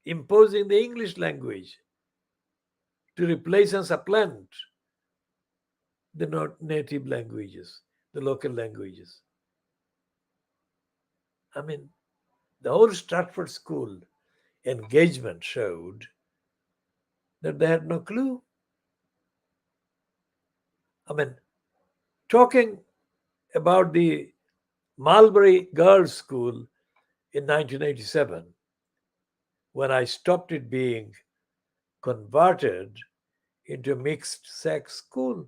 imposing the English language to replace and supplant the native languages, the local languages. The whole Stratford School engagement showed that they had no clue. I mean, talking about the Marlbury Girls' School in 1987, when I stopped it being converted into a mixed sex school.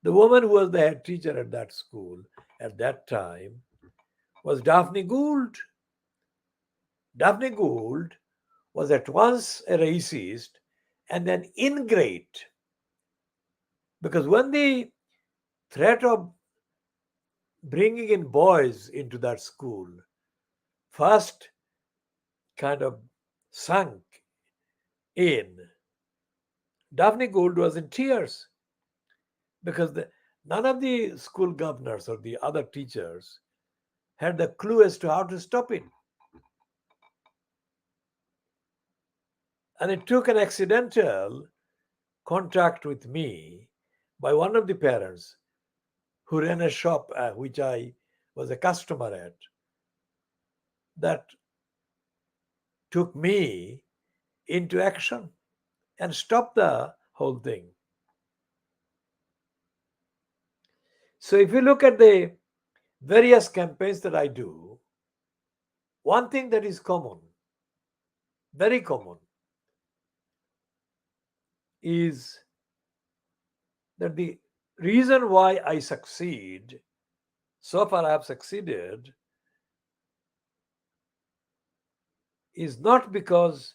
The woman who was the head teacher at that school at that time was Daphne Gould. Daphne Gould was at once a racist and an ingrate, because when the threat of bringing in boys into that school first kind of sunk in, Daphne Gould was in tears because none of the school governors or the other teachers had the clue as to how to stop it. And it took an accidental contact with me by one of the parents who ran a shop which I was a customer at, that took me into action and stopped the whole thing. So if you look at the various campaigns that I do, one thing that is common, very common, is that the reason why I succeed, so far I have succeeded, is not because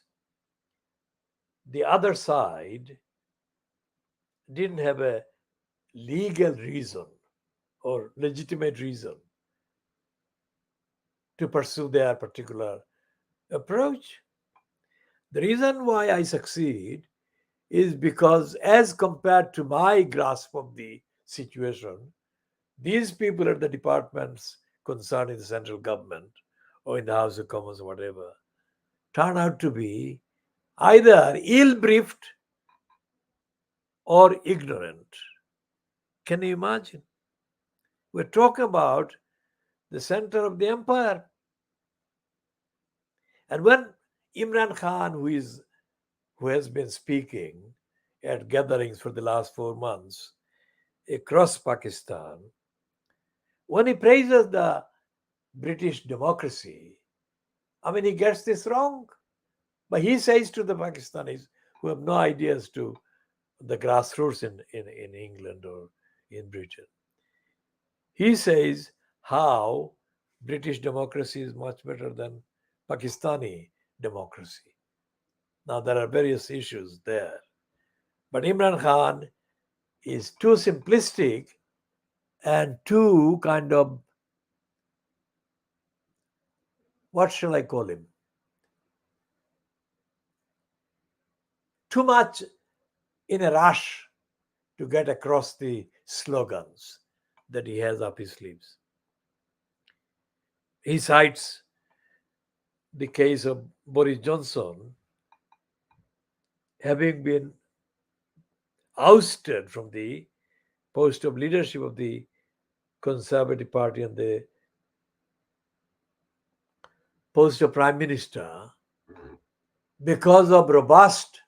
the other side didn't have a legal reason or legitimate reason to pursue their particular approach. The reason why I succeed is because, as compared to my grasp of the situation, these people at the departments concerned in the central government or in the House of Commons or whatever turn out to be either ill briefed or ignorant. Can you imagine? We're talking about the center of the empire. And when Imran Khan, who has been speaking at gatherings for the last 4 months across Pakistan, when he praises the British democracy, I mean, he gets this wrong. But he says to the Pakistanis who have no idea as to the grassroots in England or in Britain, he says how British democracy is much better than Pakistani democracy. Now, there are various issues there. But Imran Khan is too simplistic and too kind of, what shall I call him? Too much in a rush to get across the slogans that he has up his sleeves. He cites the case of Boris Johnson having been ousted from the post of leadership of the Conservative Party and the post of Prime Minister because of robust,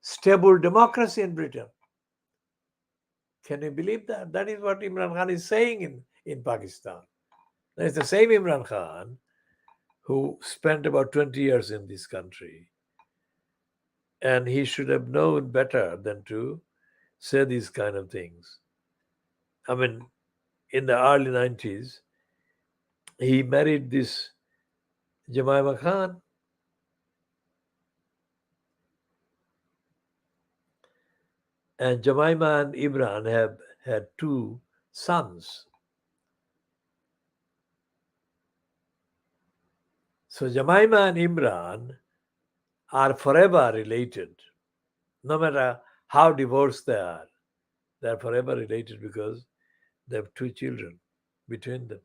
stable democracy in Britain. Can you believe that? That is what Imran Khan is saying in Pakistan. It's the same Imran Khan who spent about 20 years in this country. And he should have known better than to say these kind of things. I mean, in the early 90s, he married this Jemima Khan. And Jemima and Imran have had 2 sons. So Jemima and Imran are forever related. No matter how divorced they are forever related because they have 2 children between them.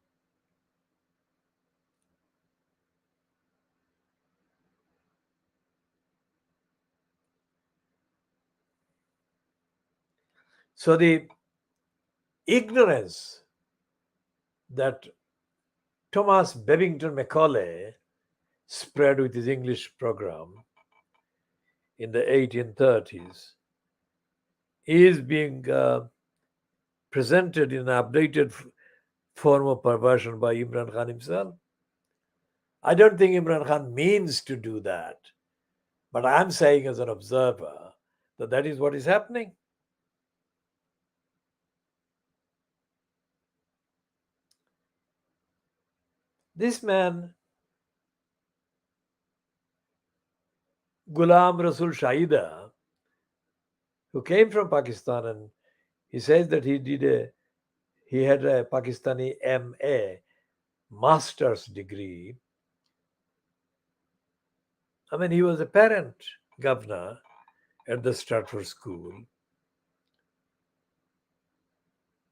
So the ignorance that Thomas Babington Macaulay spread with his English program in the 1830s is being presented in an updated form of perversion by Imran Khan himself. I don't think Imran Khan means to do that, but I'm saying as an observer that that is what is happening. This man, Ghulam Rasul Shahida, who came from Pakistan, and he says that he had a Pakistani MA, master's degree. I mean, he was a parent governor at the Stratford School,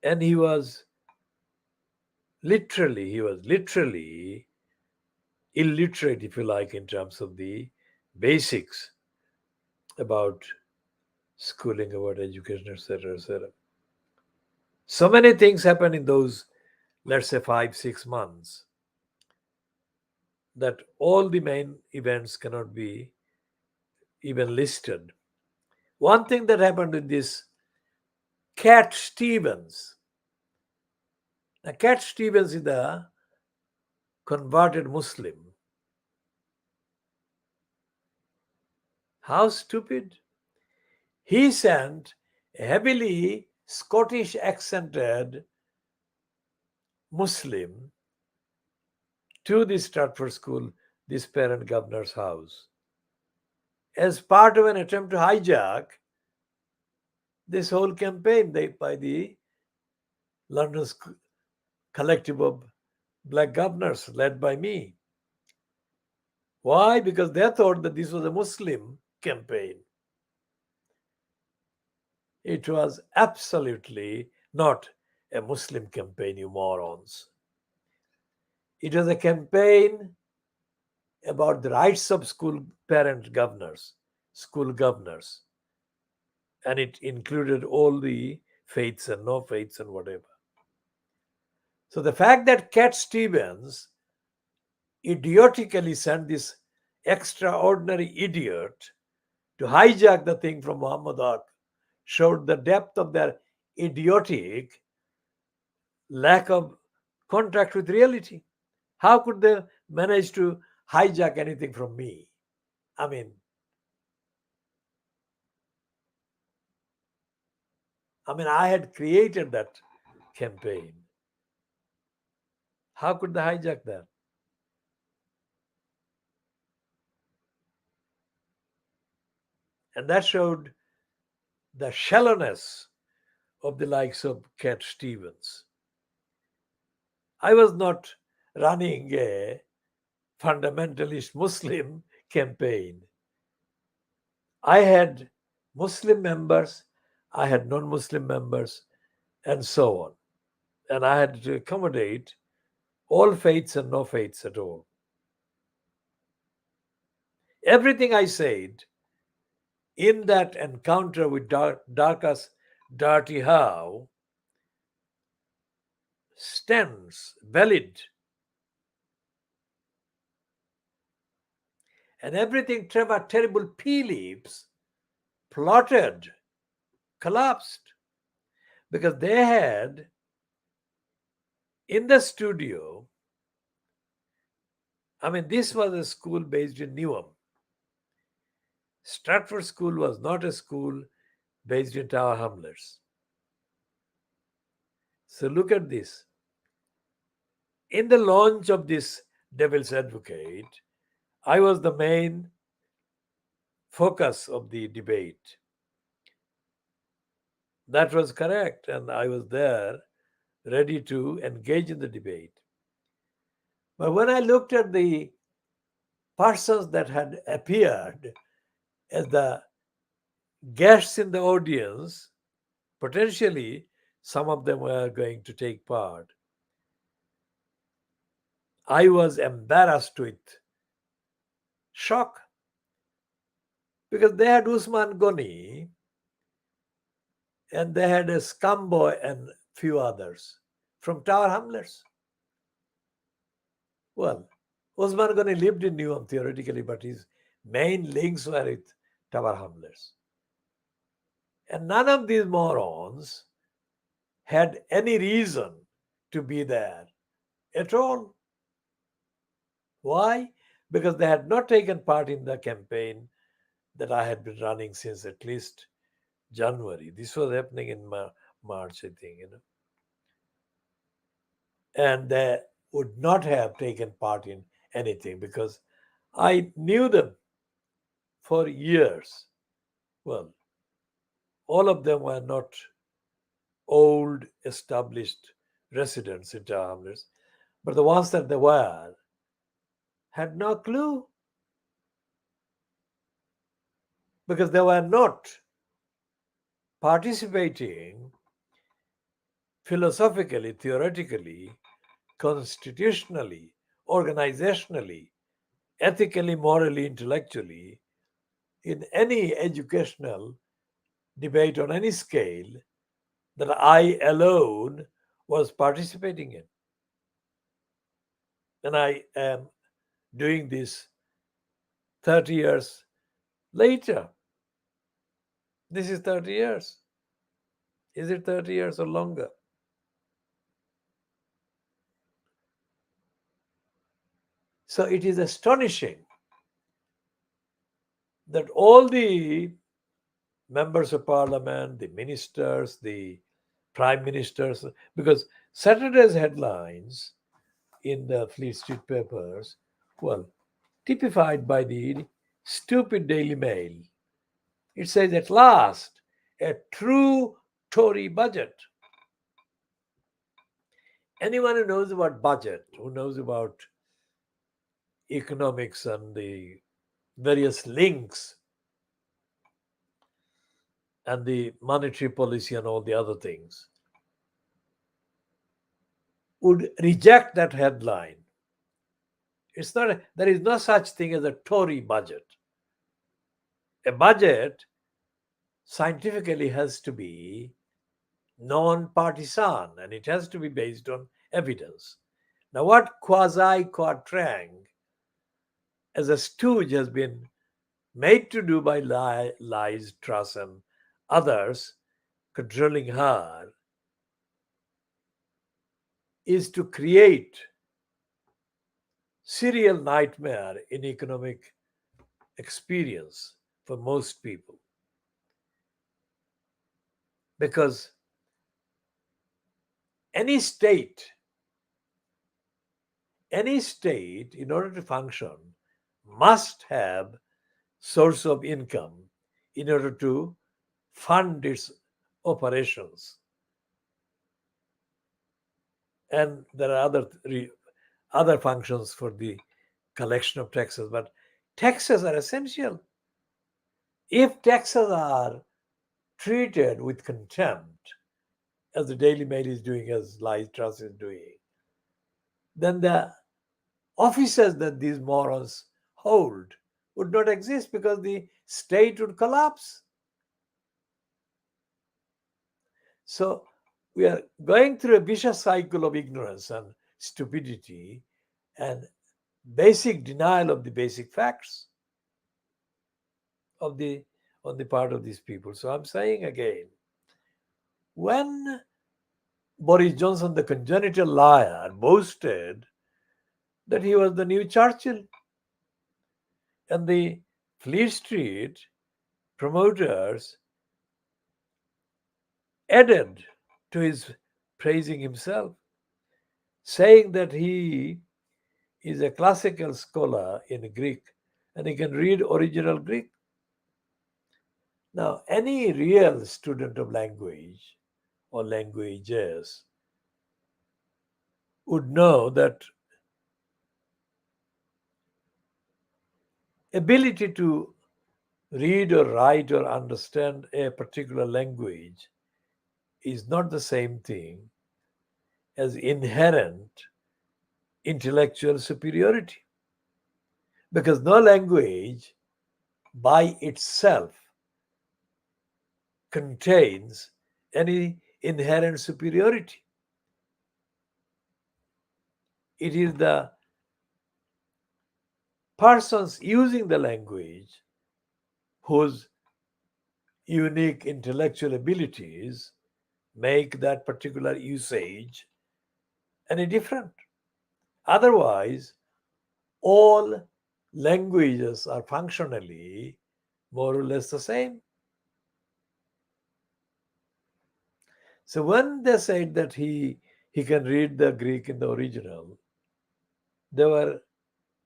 and he was literally illiterate, if you like, in terms of the basics about schooling, about education, etc., etc. So many things happen in those, let's say, 5-6 months, that all the main events cannot be even listed. One thing that happened with this Cat Stevens. Now, Cat Stevens is a converted Muslim. How stupid! He sent a heavily Scottish accented Muslim to the Stratford School, this parent governor's house, as part of an attempt to hijack this whole campaign by the London collective of black governors led by me. Why? Because they thought that this was a Muslim campaign. It was absolutely not a Muslim campaign, you morons. It was a campaign about the rights of school governors, and it included all the faiths and no faiths and whatever. So the fact that Cat Stevens idiotically sent this extraordinary idiot to hijack the thing from Muhammad Haque showed the depth of their idiotic lack of contact with reality. How could they manage to hijack anything from me? I mean, I had created that campaign. How could they hijack that? And that showed the shallowness of the likes of Cat Stevens. I was not running a fundamentalist Muslim campaign. I had Muslim members, I had non Muslim members, and so on. And I had to accommodate all faiths and no faiths at all. Everything I said in that encounter with Darkus Dirty How stands valid. And everything Trevor Terrible P-Leaps plotted collapsed, because they had in the studio, this was a school based in Newham. Stratford School was not a school based in Tower Hamlets. So look at this. In the launch of this Devil's Advocate, I was the main focus of the debate. That was correct, and I was there ready to engage in the debate. But when I looked at the persons that had appeared as the guests in the audience, potentially some of them were going to take part, I was embarrassed with shock, because they had Usman Ghani and they had a Scumboy and few others from Tower Hamlets. Well, Osman Ghani lived in Newham theoretically, but his main links were with Tower Hamlets. And none of these morons had any reason to be there at all. Why? Because they had not taken part in the campaign that I had been running since at least January. This was happening in March, I think. And they would not have taken part in anything because I knew them for years. Well, all of them were not old, established residents in Tower Hamlets, but the ones that they were had no clue because they were not participating philosophically, theoretically, constitutionally, organizationally, ethically, morally, intellectually, in any educational debate on any scale that I alone was participating in. And I am doing this 30 years later. This is 30 years. Is it 30 years or longer? So it is astonishing that all the members of parliament, the ministers, the prime ministers, because Saturday's headlines in the Fleet Street papers, well, typified by the stupid Daily Mail. It says, at last, a true Tory budget. Anyone who knows about budget, who knows about economics and the various links and the monetary policy and all the other things, would reject that headline. It's not there is no such thing as a Tory budget. A budget scientifically has to be non-partisan and it has to be based on evidence. Now, what quasi Quatrang as a stooge has been made to do by Lies, Truss, and others controlling her is to create serial nightmare in economic experience for most people. Because any state, in order to function, must have source of income in order to fund its operations. And there are other functions for the collection of taxes, but taxes are essential. If taxes are treated with contempt, as the Daily Mail is doing, as Lies Trust is doing, then the offices that these morons hold would not exist because the state would collapse. So we are going through a vicious cycle of ignorance and stupidity and basic denial of the basic facts of the on the part of these people. So I'm saying again, when Boris Johnson, the congenital liar, boasted that he was the new Churchill, and the Fleet Street promoters added to his praising himself, saying that he is a classical scholar in Greek and he can read original Greek. Now, any real student of language or languages would know that ability to read or write or understand a particular language is not the same thing as inherent intellectual superiority. Because no language by itself contains any inherent superiority. It is the persons using the language whose unique intellectual abilities make that particular usage any different. Otherwise, all languages are functionally more or less the same. So when they said that he can read the Greek in the original, they were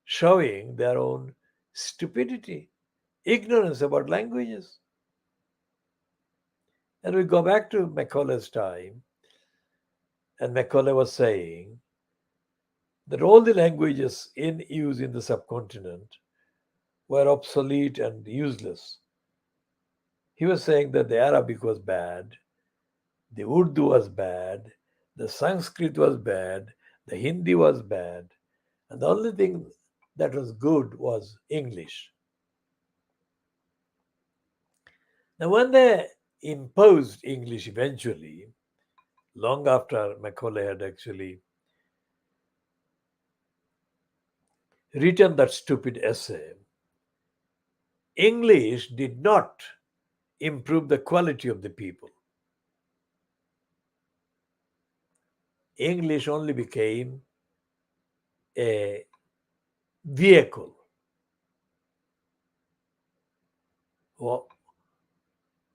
showing their own stupidity, ignorance about languages. And we go back to Macaulay's time, and Macaulay was saying that all the languages in use in the subcontinent were obsolete and useless. He was saying that the Arabic was bad, the Urdu was bad, the Sanskrit was bad, the Hindi was bad, and the only thing that was good was English. Now, when they imposed English eventually, long after Macaulay had actually written that stupid essay, English did not improve the quality of the people. English only became a vehicle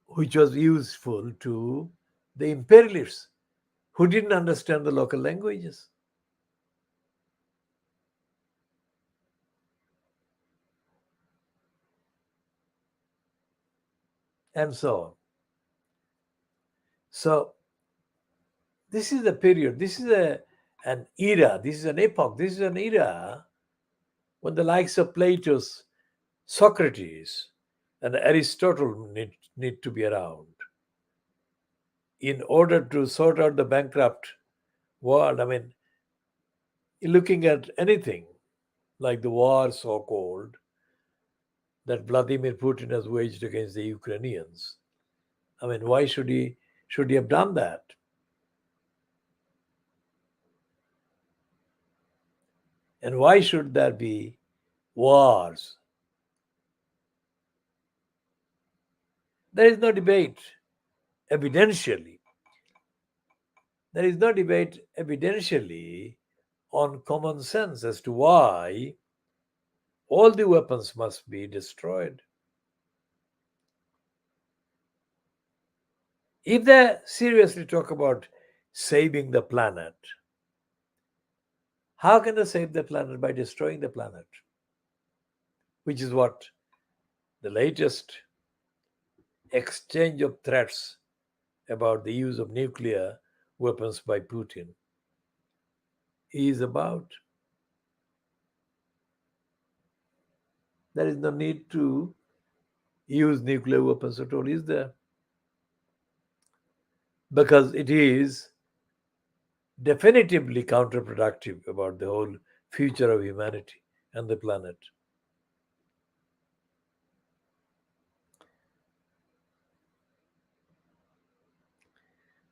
which was useful to the imperialists who didn't understand the local languages. And so on. So, this is a period, this is an era, this is an epoch, this is an era when the likes of Plato's Socrates and Aristotle need to be around in order to sort out the bankrupt world. I mean, looking at anything like the war, so called, that Vladimir Putin has waged against the Ukrainians. I mean, why should he have done that? And why should there be wars? There is no debate evidentially. There is no debate evidentially on common sense as to why all the weapons must be destroyed. If they seriously talk about saving the planet, how can they save the planet by destroying the planet? Which is what the latest exchange of threats about the use of nuclear weapons by Putin is about. There is no need to use nuclear weapons at all, is there? Because it is definitively counterproductive about the whole future of humanity and the planet.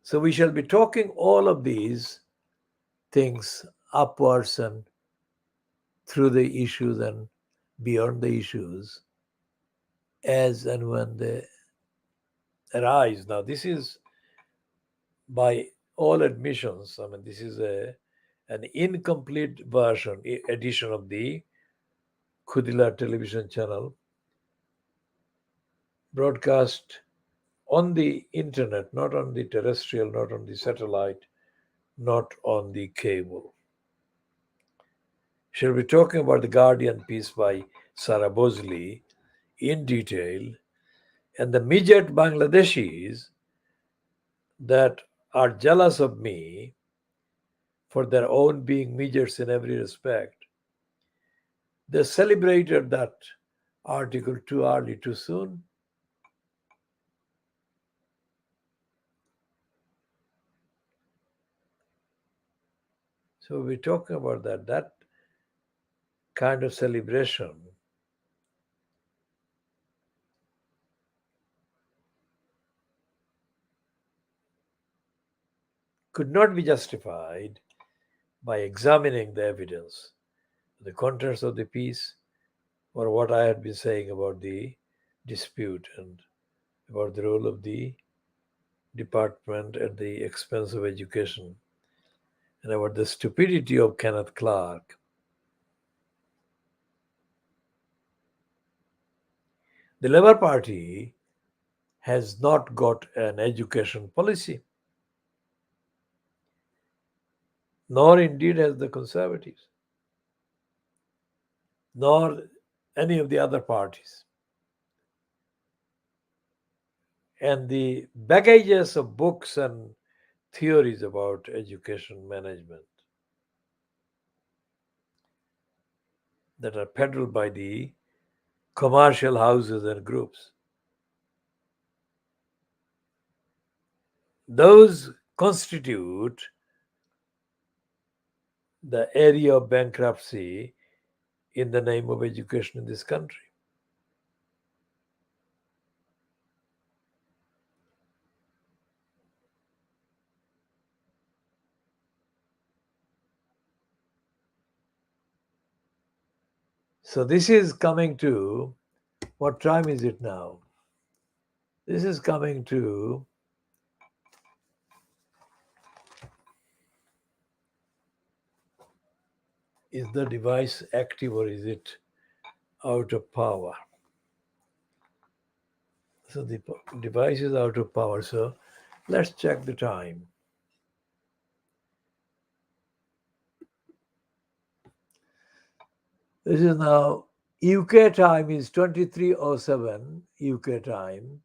So we shall be talking all of these things upwards and through the issues and beyond the issues as and when they arise. Now, this is by all admissions, I mean, this is an incomplete version, edition of the KhoodeelaarTV television channel, broadcast on the internet, not on the terrestrial, not on the satellite, not on the cable. She'll be talking about The Guardian piece by Sarah Bosley in detail, and the midget Bangladeshis that are jealous of me for their own being midgets in every respect. They celebrated that article too early, too soon. So we're talking about that kind of celebration could not be justified by examining the evidence, the contents of the piece, or what I had been saying about the dispute and about the role of the department at the expense of education, and about the stupidity of Kenneth Clark. The Labour Party has not got an education policy, nor indeed has the Conservatives, nor any of the other parties. And the baggages of books and theories about education management that are peddled by the commercial houses and groups, those constitute the area of bankruptcy in the name of education in this country. So this is coming to, what time is it now? This is coming to is the device active or is it out of power? So the device is out of power. So let's check the time. This is now UK time is 23:07 UK time,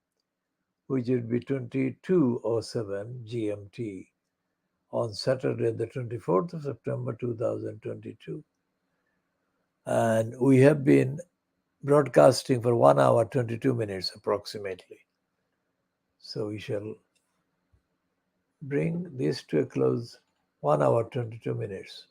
which would be 22:07 GMT on Saturday, the 24th of September 2022. And we have been broadcasting for 1 hour 22 minutes approximately. So we shall bring this to a close. 1 hour 22 minutes.